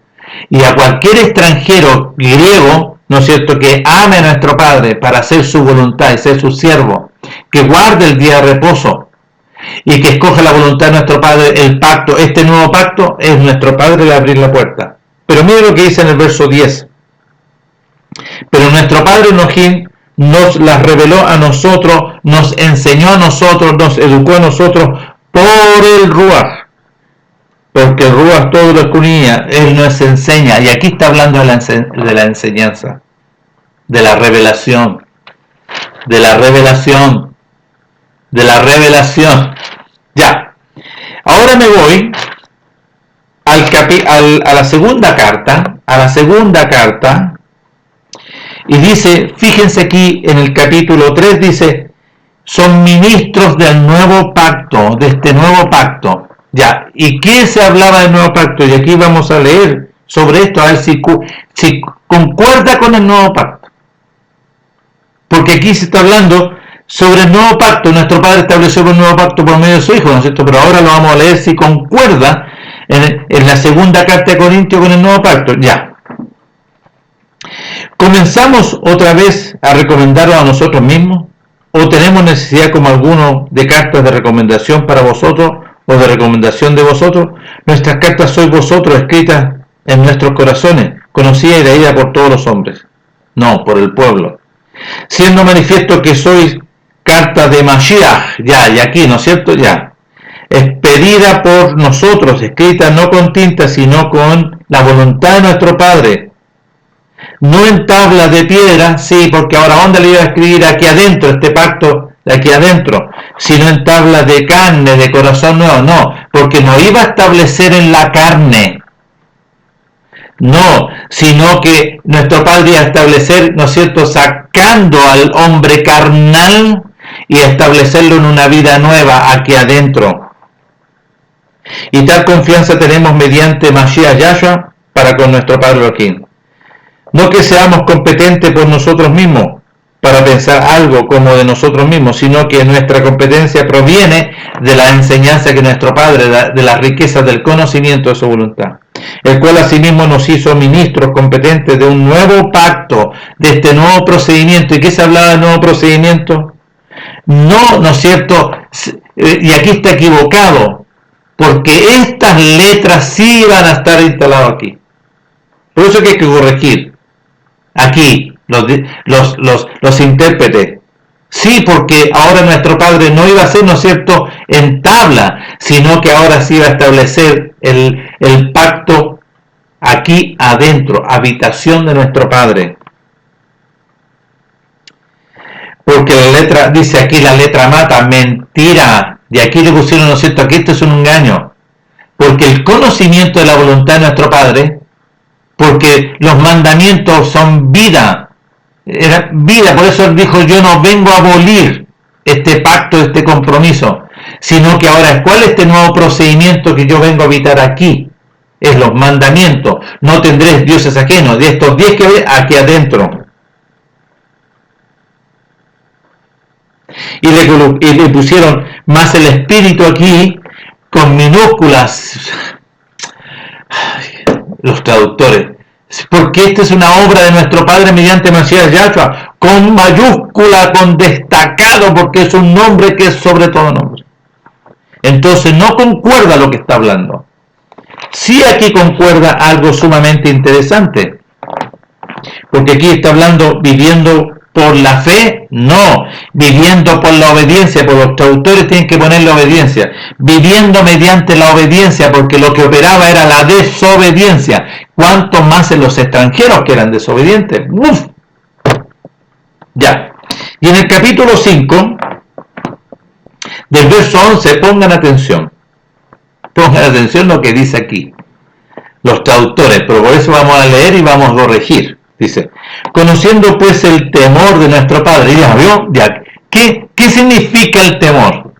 Y a cualquier extranjero griego, ¿no es cierto?, que ame a nuestro Padre para hacer su voluntad y ser su siervo, que guarde el día de reposo y que escoja la voluntad de nuestro Padre, el pacto, este nuevo pacto, es nuestro Padre el abrir la puerta. Pero mire lo que dice en el verso 10. Pero nuestro Padre Elohim nos las reveló a nosotros, nos enseñó a nosotros, nos educó a nosotros por el Ruach. Porque el Ruach todo lo escudriña, Él nos enseña. Y aquí está hablando de la enseñanza, de la revelación, de la revelación, de la revelación. Ya. Ahora me voy a la segunda carta, y dice, fíjense aquí en el capítulo 3, dice, son ministros del nuevo pacto, de este nuevo pacto. Ya, ¿y qué se hablaba del nuevo pacto? Y aquí vamos a leer sobre esto, a ver si concuerda con el nuevo pacto. Porque aquí se está hablando sobre el nuevo pacto. Nuestro Padre estableció un nuevo pacto por medio de su Hijo, ¿no es cierto? Pero ahora lo vamos a leer si concuerda en la segunda carta de Corintios con el nuevo pacto. Ya. ¿Comenzamos otra vez a recomendarlo a nosotros mismos? ¿O tenemos necesidad, como algunos, de cartas de recomendación para vosotros o de recomendación de vosotros? Nuestras cartas sois vosotros, escritas en nuestros corazones, conocidas y leídas por todos los hombres. No, por el pueblo. Siendo manifiesto que sois cartas de Mashiach, ya, y aquí, ¿no es cierto? Ya. Expedida por nosotros, escrita no con tinta, sino con la voluntad de nuestro Padre. No en tablas de piedra, sí, porque ahora ¿dónde le iba a escribir aquí adentro, este pacto de aquí adentro? Sino en tablas de carne, de corazón nuevo, no, porque no iba a establecer en la carne, no, sino que nuestro Padre iba a establecer, ¿no es cierto?, sacando al hombre carnal y establecerlo en una vida nueva aquí adentro. Y tal confianza tenemos mediante Mashiach Yahshua para con nuestro Padre Elohim. No que seamos competentes por nosotros mismos para pensar algo como de nosotros mismos, sino que nuestra competencia proviene de la enseñanza que nuestro Padre da, de las riquezas del conocimiento de su voluntad, el cual asimismo nos hizo ministros competentes de un nuevo pacto, de este nuevo procedimiento. ¿Y qué se hablaba del nuevo procedimiento? No, ¿no es cierto? Y aquí está equivocado, porque estas letras sí van a estar instaladas aquí. Por eso que hay que corregir. Aquí, los intérpretes. Sí, porque ahora nuestro Padre no iba a ser, ¿no es cierto?, en tabla, sino que ahora sí iba a establecer el pacto aquí adentro, habitación de nuestro Padre. Porque la letra, dice aquí la letra mata, mentira. Y aquí le pusieron, ¿no es cierto?, aquí esto es un engaño. Porque el conocimiento de la voluntad de nuestro Padre, porque los mandamientos son vida, era vida, por eso él dijo, yo no vengo a abolir este pacto, este compromiso, sino que ahora, ¿cuál es este nuevo procedimiento que yo vengo a habitar aquí? Es los mandamientos. No tendréis dioses ajenos. De estos 10 que hay aquí adentro. Y le pusieron más el espíritu aquí con minúsculas. Los traductores. Porque esta es una obra de nuestro Padre mediante Masías Yahshua. Con mayúscula, con destacado, porque es un nombre que es sobre todo nombre. Entonces no concuerda lo que está hablando. Sí, aquí concuerda algo sumamente interesante, porque aquí está hablando viviendo por la fe, no, viviendo por la obediencia, porque los traductores tienen que poner la obediencia, viviendo mediante la obediencia, porque lo que operaba era la desobediencia, cuanto más en los extranjeros que eran desobedientes. ¡Uf! Ya, y en el capítulo 5, del verso 11, pongan atención lo que dice aquí los traductores, pero por eso vamos a leer y vamos a corregir. Dice, conociendo pues el temor de nuestro Padre. Y ya vio, ya, ¿qué significa el temor?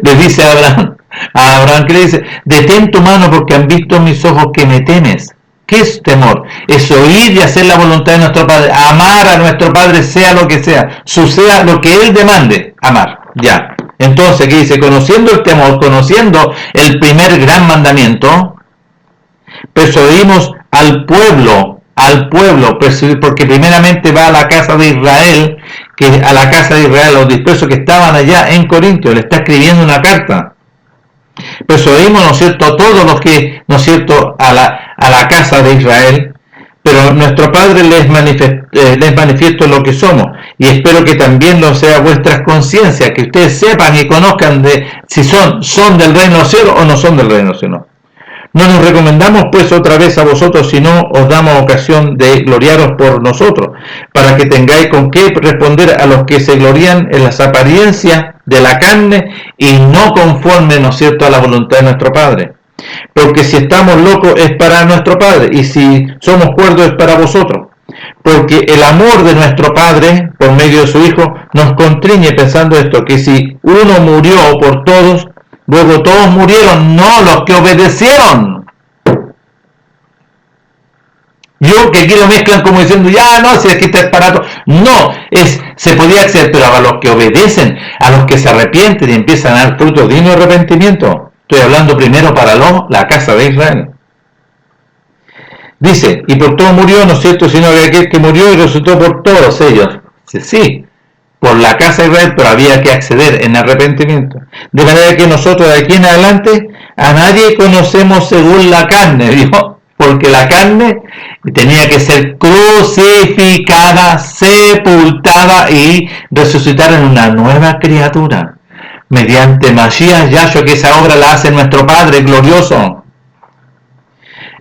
Le dice a Abraham que le dice, detén tu mano porque han visto mis ojos que me temes. ¿Qué es temor? Es oír y hacer la voluntad de nuestro Padre, amar a nuestro Padre sea lo que sea, suceda lo que Él demande, amar, ya. Entonces, ¿qué dice? Conociendo el temor, conociendo el primer gran mandamiento, persuadimos al pueblo, porque primeramente va a la casa de Israel, a los dispersos que estaban allá en Corintio, le está escribiendo una carta. Persuadimos, ¿no es cierto?, a todos los que, ¿no es cierto?, a la casa de Israel, pero nuestro Padre les manifiesto lo que somos, y espero que también lo sea vuestras conciencias, que ustedes sepan y conozcan de si son del reino del cielo o no son del reino del cielo. No nos recomendamos pues otra vez a vosotros, sino os damos ocasión de gloriaros por nosotros, para que tengáis con qué responder a los que se glorían en las apariencias de la carne y no conforme, ¿no es cierto?, a la voluntad de nuestro Padre. Porque si estamos locos es para nuestro Padre, y si somos cuerdos es para vosotros. Porque el amor de nuestro Padre, por medio de su Hijo, nos constriñe pensando esto, que si uno murió por todos, luego todos murieron, no los que obedecieron. Yo que aquí lo mezclan como diciendo, ya no, si aquí está el parato. No, se podía hacer, pero a los que obedecen, a los que se arrepienten y empiezan a dar frutos dignos de arrepentimiento. Estoy hablando primero para la casa de Israel. Dice, y por todo murió, ¿no es cierto?, sino que aquel que murió y resucitó por todos ellos. Dice, sí, por la casa de Israel, pero había que acceder en arrepentimiento. De manera que nosotros de aquí en adelante a nadie conocemos según la carne, dijo, porque la carne tenía que ser crucificada, sepultada y resucitar en una nueva criatura, mediante Masías Yahshua, que esa obra la hace nuestro Padre glorioso.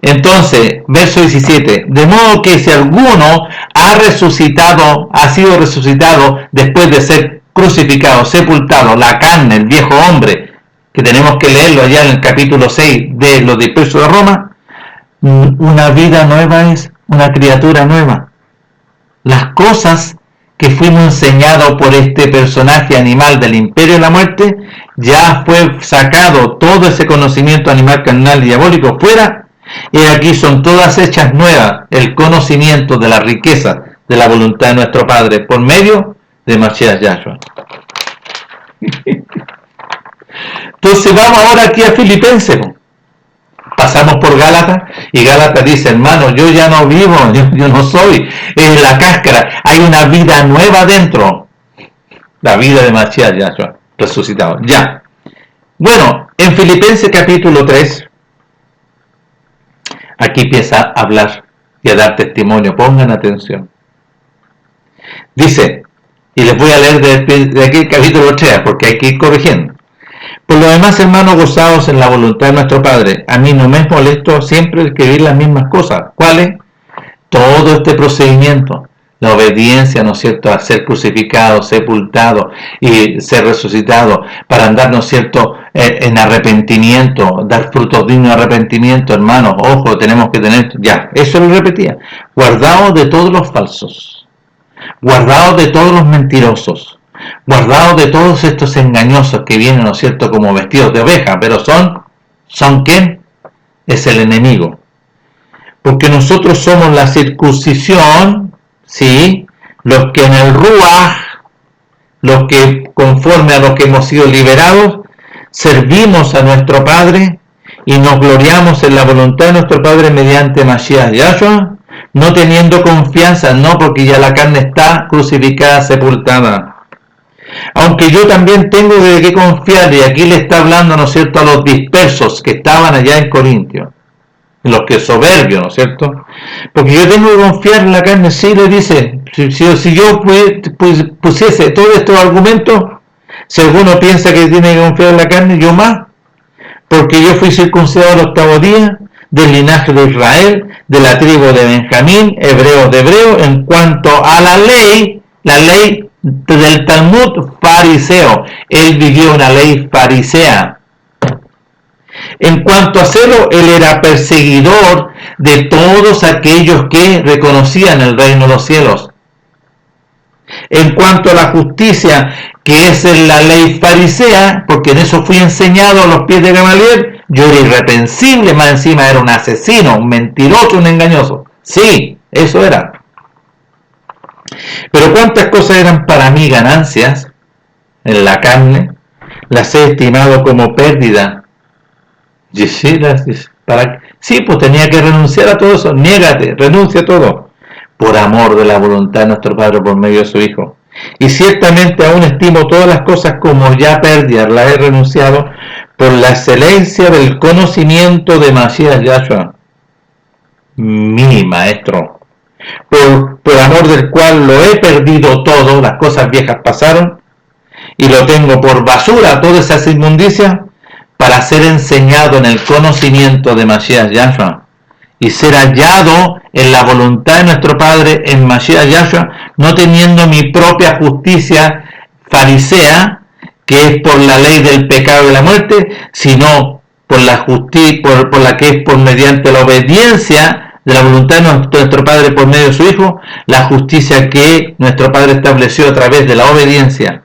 Entonces, verso 17, de modo que si alguno ha sido resucitado después de ser crucificado, sepultado, la carne, el viejo hombre, que tenemos que leerlo allá en el capítulo 6 de los dispersos de Roma, una vida nueva es, una criatura nueva. Las cosas que fuimos enseñados por este personaje animal del imperio de la muerte, ya fue sacado todo ese conocimiento animal, carnal y diabólico fuera, y aquí son todas hechas nuevas, el conocimiento de la riqueza de la voluntad de nuestro Padre por medio de Masías Yahshua. Entonces vamos ahora aquí a Filipenses. Pasamos por Gálatas y Gálatas dice, hermano, yo ya no vivo, yo no soy, es la cáscara, hay una vida nueva dentro, la vida de Masías Yahshua, resucitado, ya. Bueno, en Filipenses capítulo 3, aquí empieza a hablar y a dar testimonio, pongan atención. Dice, y les voy a leer de aquí el capítulo 3, porque hay que ir corrigiendo. Por lo demás, hermanos, gozados en la voluntad de nuestro Padre. A mí no me es molesto siempre escribir las mismas cosas. ¿Cuáles? Todo este procedimiento, la obediencia, ¿no es cierto?, a ser crucificado, sepultado y ser resucitado, para andar, ¿no es cierto?, en arrepentimiento, dar frutos dignos de arrepentimiento, hermanos, ojo, tenemos que tener, ya, eso lo repetía, guardaos de todos los falsos, guardaos de todos los mentirosos, guardaos de todos estos engañosos que vienen, ¿no es cierto?, como vestidos de oveja, pero son ¿Son quién? Es el enemigo. Porque nosotros somos la circuncisión, ¿sí? Los que en el Ruach, los que conforme a los que hemos sido liberados, servimos a nuestro Padre y nos gloriamos en la voluntad de nuestro Padre mediante Mashiach Yahshua, no teniendo confianza, no, porque ya la carne está crucificada, sepultada. Aunque yo también tengo de qué confiar, y aquí le está hablando, ¿no es cierto?, a los dispersos que estaban allá en Corintio, los que soberbios, ¿no es cierto? Porque yo tengo que confiar en la carne, sí, le dice, si yo pusiese todos estos argumentos, si alguno piensa que tiene que confiar en la carne, yo más, porque yo fui circuncidado al 8º día, del linaje de Israel, de la tribu de Benjamín, hebreos de hebreo, en cuanto a la ley del Talmud fariseo, él vivió una ley farisea. En cuanto a celo, él era perseguidor de todos aquellos que reconocían el reino de los cielos. En cuanto a la justicia, que es en la ley farisea, porque en eso fui enseñado a los pies de Gamaliel, yo era irreprensible, más encima era un asesino, un mentiroso, un engañoso. Sí, eso era. Pero cuántas cosas eran para mí ganancias en la carne, las he estimado como pérdida. Sí, pues tenía que renunciar a todo eso. Niégate, renuncia a todo, por amor de la voluntad de nuestro Padre por medio de su Hijo. Y ciertamente aún estimo todas las cosas como ya pérdidas, las he renunciado por la excelencia del conocimiento de Mashiach Yahshua, mi Maestro, por amor del cual lo he perdido todo, las cosas viejas pasaron, y lo tengo por basura, todas esas inmundicias, para ser enseñado en el conocimiento de Mashiach Yahshua, y ser hallado en la voluntad de nuestro Padre en Mashiach Yahshua, no teniendo mi propia justicia farisea, que es por la ley del pecado y de la muerte, sino por la justicia, por la que es por mediante la obediencia de la voluntad de nuestro Padre por medio de su Hijo, la justicia que nuestro Padre estableció a través de la obediencia,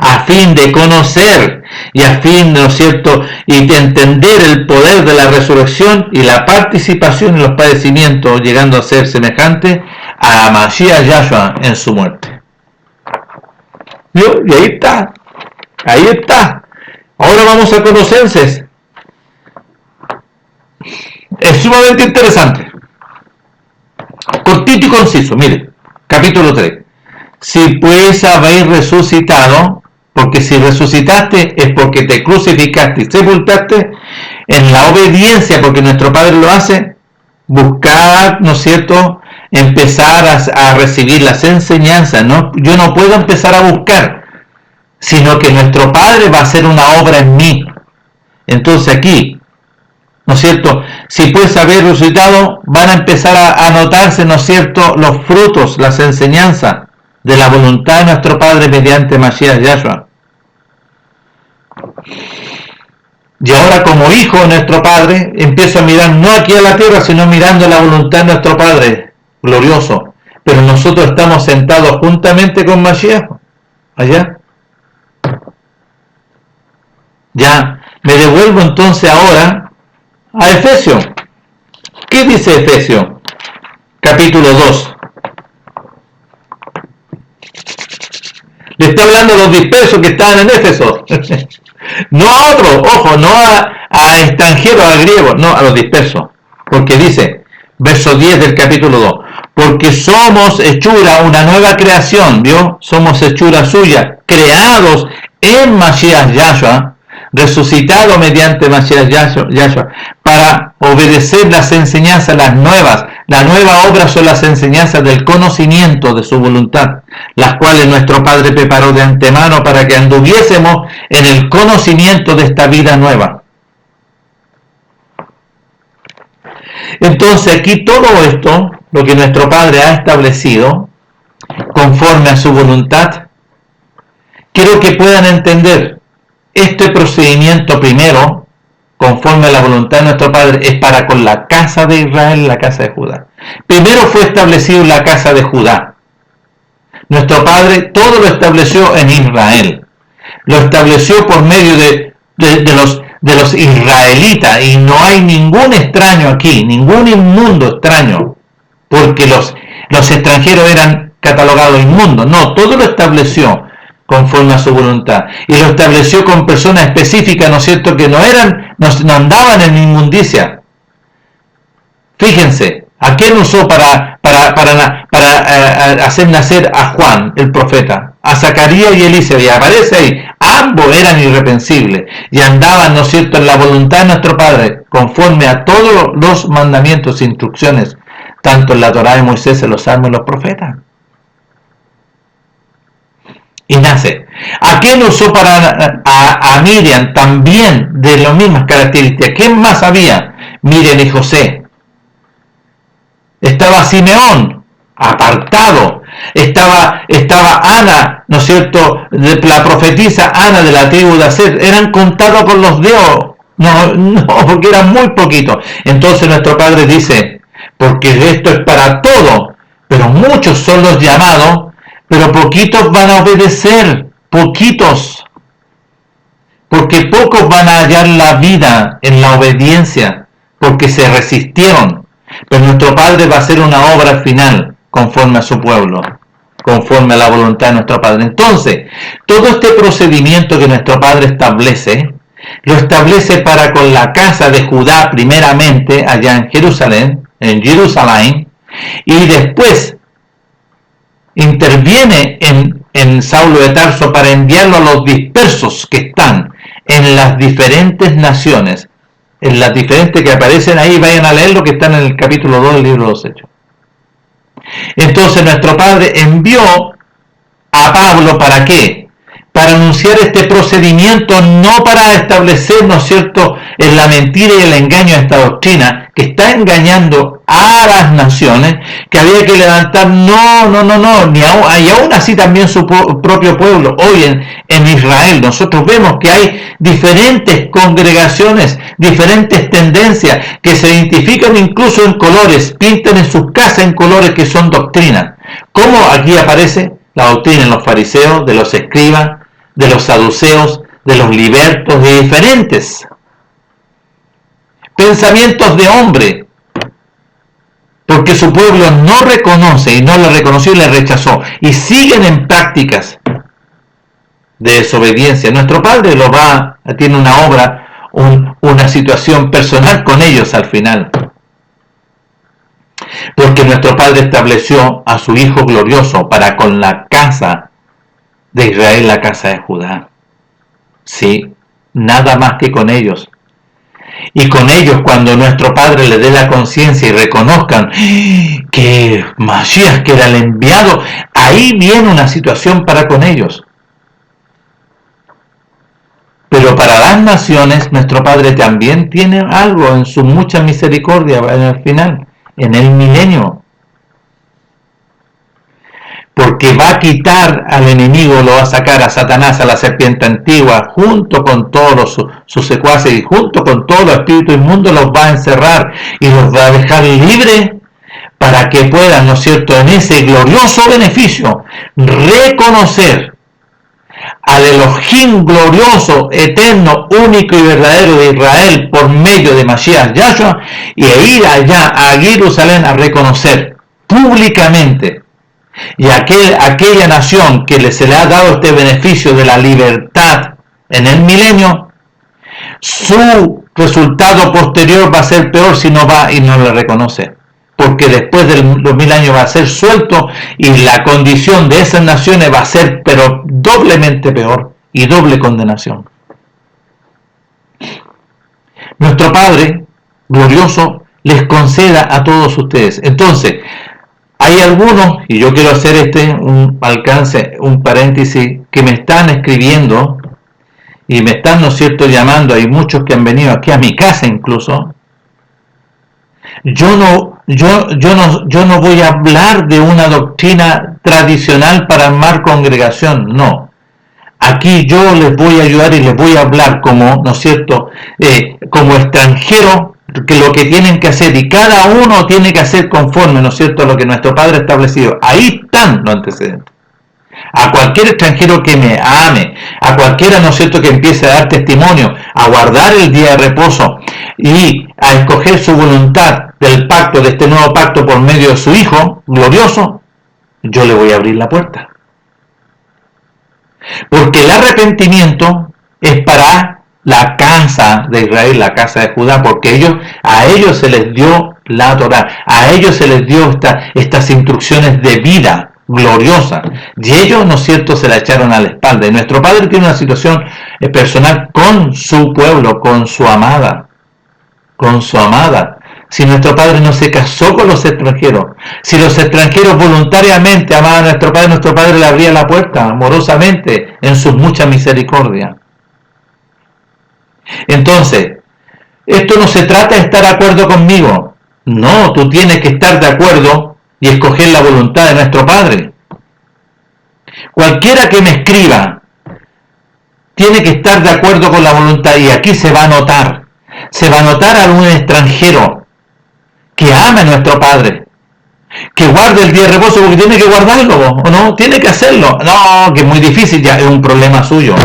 a fin de conocer y a fin, ¿no es cierto?, y de entender el poder de la resurrección y la participación en los padecimientos, llegando a ser semejante a Mashiach Yahshua en su muerte. Y ahí está. Ahora vamos a Colosenses. Es sumamente interesante. Cortito y conciso, mire, capítulo 3. Si pues habéis resucitado, porque si resucitaste es porque te crucificaste y sepultaste en la obediencia, porque nuestro Padre lo hace, buscar, ¿no es cierto?, empezar a recibir las enseñanzas. ¿No? Yo no puedo empezar a buscar, sino que nuestro Padre va a hacer una obra en mí. Entonces aquí, ¿no es cierto?, si pues haber resucitado, van a empezar a notarse, ¿no es cierto?, los frutos, las enseñanzas de la voluntad de nuestro Padre mediante Mashiach Yahshua. Y ahora como hijo de nuestro Padre, empiezo a mirar no aquí a la tierra, sino mirando la voluntad de nuestro Padre glorioso. Pero nosotros estamos sentados juntamente con Mashiach, allá. Ya, me devuelvo entonces ahora a Efesios. ¿Qué dice Efesios? Capítulo 2. Le está hablando a los dispersos que estaban en Éfeso. No a otros, ojo, no a extranjeros, a griegos, no, a los dispersos. Porque dice, verso 10 del capítulo 2, porque somos hechura, una nueva creación, ¿vio? Somos hechura suya, creados en Mashiach Yahshua, resucitado mediante Mashiach Yahshua, para obedecer las enseñanzas, las nuevas. La nueva obra son las enseñanzas del conocimiento de su voluntad, las cuales nuestro Padre preparó de antemano para que anduviésemos en el conocimiento de esta vida nueva. Entonces aquí todo esto, lo que nuestro Padre ha establecido, conforme a su voluntad, quiero que puedan entender, este procedimiento primero, conforme a la voluntad de nuestro Padre, es para con la casa de Israel y la casa de Judá. Primero fue establecido la casa de Judá. Nuestro Padre todo lo estableció en Israel. Lo estableció por medio de de los israelitas, y no hay ningún extraño aquí, ningún inmundo extraño, porque los extranjeros eran catalogados inmundos. No, todo lo estableció conforme a su voluntad, y lo estableció con personas específicas, ¿no es cierto?, que no andaban en inmundicia. Fíjense, ¿a quién usó para hacer nacer a Juan, el profeta? A Zacarías y Elías, y aparece ahí, ambos eran irreprensibles, y andaban, ¿no es cierto?, en la voluntad de nuestro Padre, conforme a todos los mandamientos e instrucciones, tanto en la Torá de Moisés, en los Salmos y los profetas. Y nace. ¿A quién usó para a Miriam? También de las mismas características. ¿Quién más había? Miriam y José. Estaba Simeón, apartado. Estaba Ana, ¿no es cierto?, la profetisa Ana de la tribu de Aser. Eran contados con los dedos. No, porque eran muy poquitos. Entonces nuestro Padre dice, porque esto es para todo, pero muchos son los llamados, pero poquitos van a obedecer, poquitos, porque pocos van a hallar la vida en la obediencia, porque se resistieron. Pero nuestro Padre va a hacer una obra final conforme a su pueblo, conforme a la voluntad de nuestro Padre. Entonces, todo este procedimiento que nuestro Padre establece, lo establece para con la casa de Judá primeramente, allá en Jerusalén, y después interviene en Saulo de Tarso para enviarlo a los dispersos que están en las diferentes naciones, en las diferentes que aparecen ahí. Vayan a leer lo que están en el capítulo 2 del libro de los Hechos. Entonces nuestro Padre envió a Pablo, ¿para qué? Para anunciar este procedimiento, no para establecer, ¿no es cierto?, en la mentira y el engaño de esta doctrina que está engañando a las naciones, que había que levantar, y aún así también su propio pueblo. Hoy en Israel nosotros vemos que hay diferentes congregaciones, diferentes tendencias que se identifican incluso en colores, pintan en sus casas en colores que son doctrina. ¿Cómo aquí aparece la doctrina en los fariseos, de los escribas, de los saduceos, de los libertos, de diferentes pensamientos de hombre? Porque su pueblo no reconoce, y no le reconoció y le rechazó, y siguen en prácticas de desobediencia. Nuestro Padre tiene una obra, una situación personal con ellos al final. Porque nuestro Padre estableció a su Hijo glorioso para con la casa de Israel, la casa de Judá. Sí, nada más que con ellos. Y con ellos, cuando nuestro Padre le dé la conciencia y reconozcan que Masías, que era el enviado, ahí viene una situación para con ellos. Pero para las naciones, nuestro Padre también tiene algo en su mucha misericordia en el final, en el milenio. Porque va a quitar al enemigo, lo va a sacar a Satanás, a la serpiente antigua, junto con todos sus secuaces y junto con todos los espíritus inmundos, los va a encerrar y los va a dejar libres para que puedan, ¿no es cierto?, en ese glorioso beneficio, reconocer al Elohim glorioso, eterno, único y verdadero de Israel por medio de Masías Yahshua, y ir allá a Jerusalén a reconocer públicamente, y aquella nación que se le ha dado este beneficio de la libertad en el milenio, su resultado posterior va a ser peor si no va y no le reconoce, porque después de los 1000 años va a ser suelto, y la condición de esas naciones va a ser pero doblemente peor, y doble condenación. Nuestro Padre glorioso les conceda a todos ustedes. Entonces, hay algunos, y yo quiero hacer un paréntesis, que me están escribiendo y me están, ¿no es cierto?, llamando. Hay muchos que han venido aquí a mi casa incluso. Yo no voy a hablar de una doctrina tradicional para armar congregación, no. Aquí yo les voy a ayudar y les voy a hablar como, ¿no es cierto?, como extranjero, que lo que tienen que hacer, y cada uno tiene que hacer conforme, ¿no es cierto?, a lo que nuestro Padre ha establecido. Ahí están los antecedentes. a cualquier extranjero que me ame, a cualquiera, ¿no es cierto?, que empiece a dar testimonio, a guardar el día de reposo y a escoger su voluntad del pacto, de este nuevo pacto por medio de su Hijo glorioso, yo le voy a abrir la puerta. Porque el arrepentimiento es para la casa de Israel, la casa de Judá, porque a ellos se les dio la Torá, a ellos se les dio estas instrucciones de vida gloriosa, y ellos, ¿no es cierto?, se la echaron a la espalda. Y nuestro Padre tiene una situación personal con su pueblo, con su amada. Si nuestro Padre no se casó con los extranjeros, si los extranjeros voluntariamente amaban a nuestro Padre le abría la puerta amorosamente en sus muchas misericordias. Entonces, esto no se trata de estar de acuerdo conmigo. No, tú tienes que estar de acuerdo y escoger la voluntad de nuestro Padre. Cualquiera que me escriba tiene que estar de acuerdo con la voluntad, y aquí se va a notar. Se va a notar a un extranjero que ama a nuestro Padre, que guarde el día de reposo porque tiene que guardarlo, ¿o no? Tiene que hacerlo. No, que es muy difícil, ya es un problema suyo.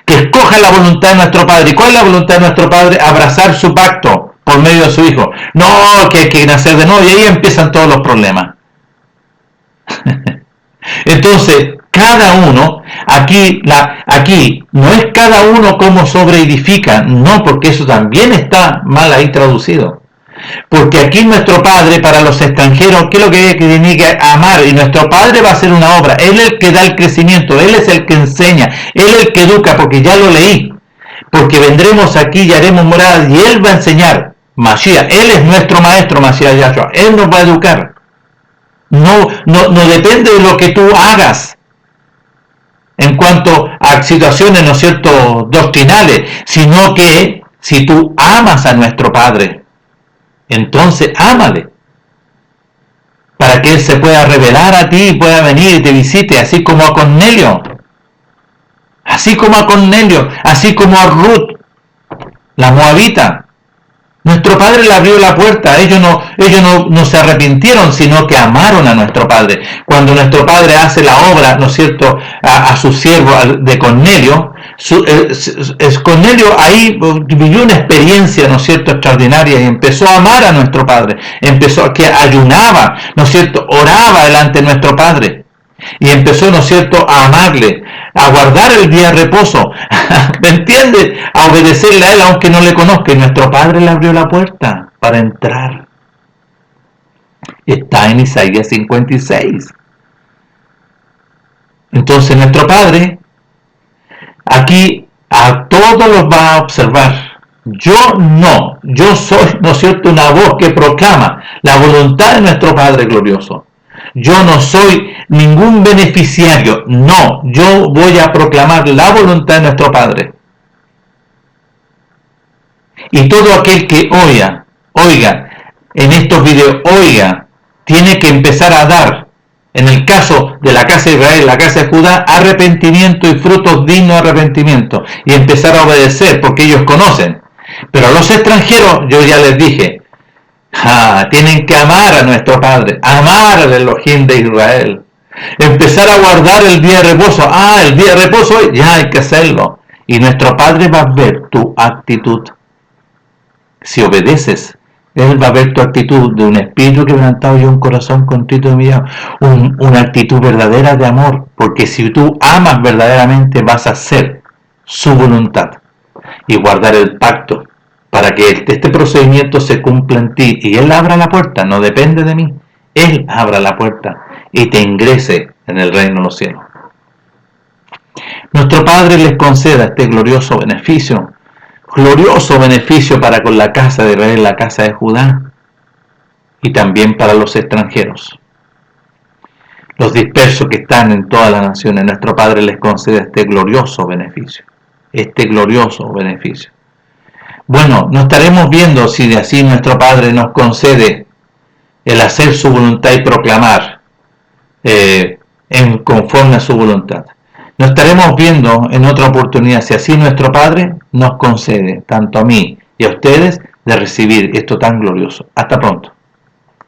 Que escoja la voluntad de nuestro Padre. ¿Y cuál es la voluntad de nuestro Padre? Abrazar su pacto por medio de su Hijo. No, que hay que nacer de nuevo, y ahí empiezan todos los problemas. Entonces, cada uno, aquí no es cada uno como sobreedifica, no, porque eso también está mal ahí traducido. Porque aquí nuestro Padre, para los extranjeros, ¿qué es lo que tiene que amar? Y nuestro Padre va a hacer una obra. Él es el que da el crecimiento, Él es el que enseña, Él es el que educa, porque ya lo leí. Porque vendremos aquí y haremos morada, y Él va a enseñar. Mashiach, Él es nuestro maestro, Mashiach Yahshua. Él nos va a educar. No depende de lo que tú hagas en cuanto a situaciones, ¿no es cierto?, doctrinales, sino que si tú amas a nuestro Padre, entonces ámale, para que Él se pueda revelar a ti y pueda venir y te visite, así como a Cornelio, así como a Ruth, la moabita. Nuestro Padre le abrió la puerta. Ellos no se arrepintieron, sino que amaron a nuestro Padre. Cuando nuestro Padre hace la obra, ¿no es cierto?, a su siervo de Cornelio, Cornelio ahí vivió una experiencia, ¿no es cierto?, extraordinaria, y empezó a amar a nuestro Padre. Empezó a que ayunaba, ¿no es cierto?, oraba delante de nuestro Padre. Y empezó, ¿no es cierto?, a amarle, a guardar el día de reposo, ¿me entiendes?, a obedecerle a Él aunque no le conozca. Y nuestro Padre le abrió la puerta para entrar. Está en Isaías 56. Entonces nuestro Padre aquí a todos los va a observar. Yo soy, ¿no es cierto?, una voz que proclama la voluntad de nuestro Padre glorioso. Yo no soy ningún beneficiario, no, yo voy a proclamar la voluntad de nuestro Padre. Y todo aquel que oiga en estos videos, tiene que empezar a dar, en el caso de la casa de Israel, la casa de Judá, arrepentimiento y frutos dignos de arrepentimiento, y empezar a obedecer, porque ellos conocen. Pero a los extranjeros, yo ya les dije, tienen que amar a nuestro Padre, amar al Elohim de Israel, empezar a guardar el día de reposo. El día de reposo, ya hay que hacerlo. Y nuestro Padre va a ver tu actitud. Si obedeces, Él va a ver tu actitud de un espíritu quebrantado y un corazón contrito y humillado, una actitud verdadera de amor, porque si tú amas verdaderamente vas a hacer su voluntad y guardar el pacto, para que este procedimiento se cumpla en ti, y Él abra la puerta, no depende de mí, Él abra la puerta y te ingrese en el reino de los cielos. Nuestro Padre les conceda este glorioso beneficio para con la casa de Israel, la casa de Judá, y también para los extranjeros, los dispersos que están en todas las naciones. Nuestro Padre les conceda este glorioso beneficio. Bueno, nos estaremos viendo si de así nuestro Padre nos concede el hacer su voluntad y proclamar conforme a su voluntad. Nos estaremos viendo en otra oportunidad si así nuestro Padre nos concede, tanto a mí y a ustedes, de recibir esto tan glorioso. Hasta pronto.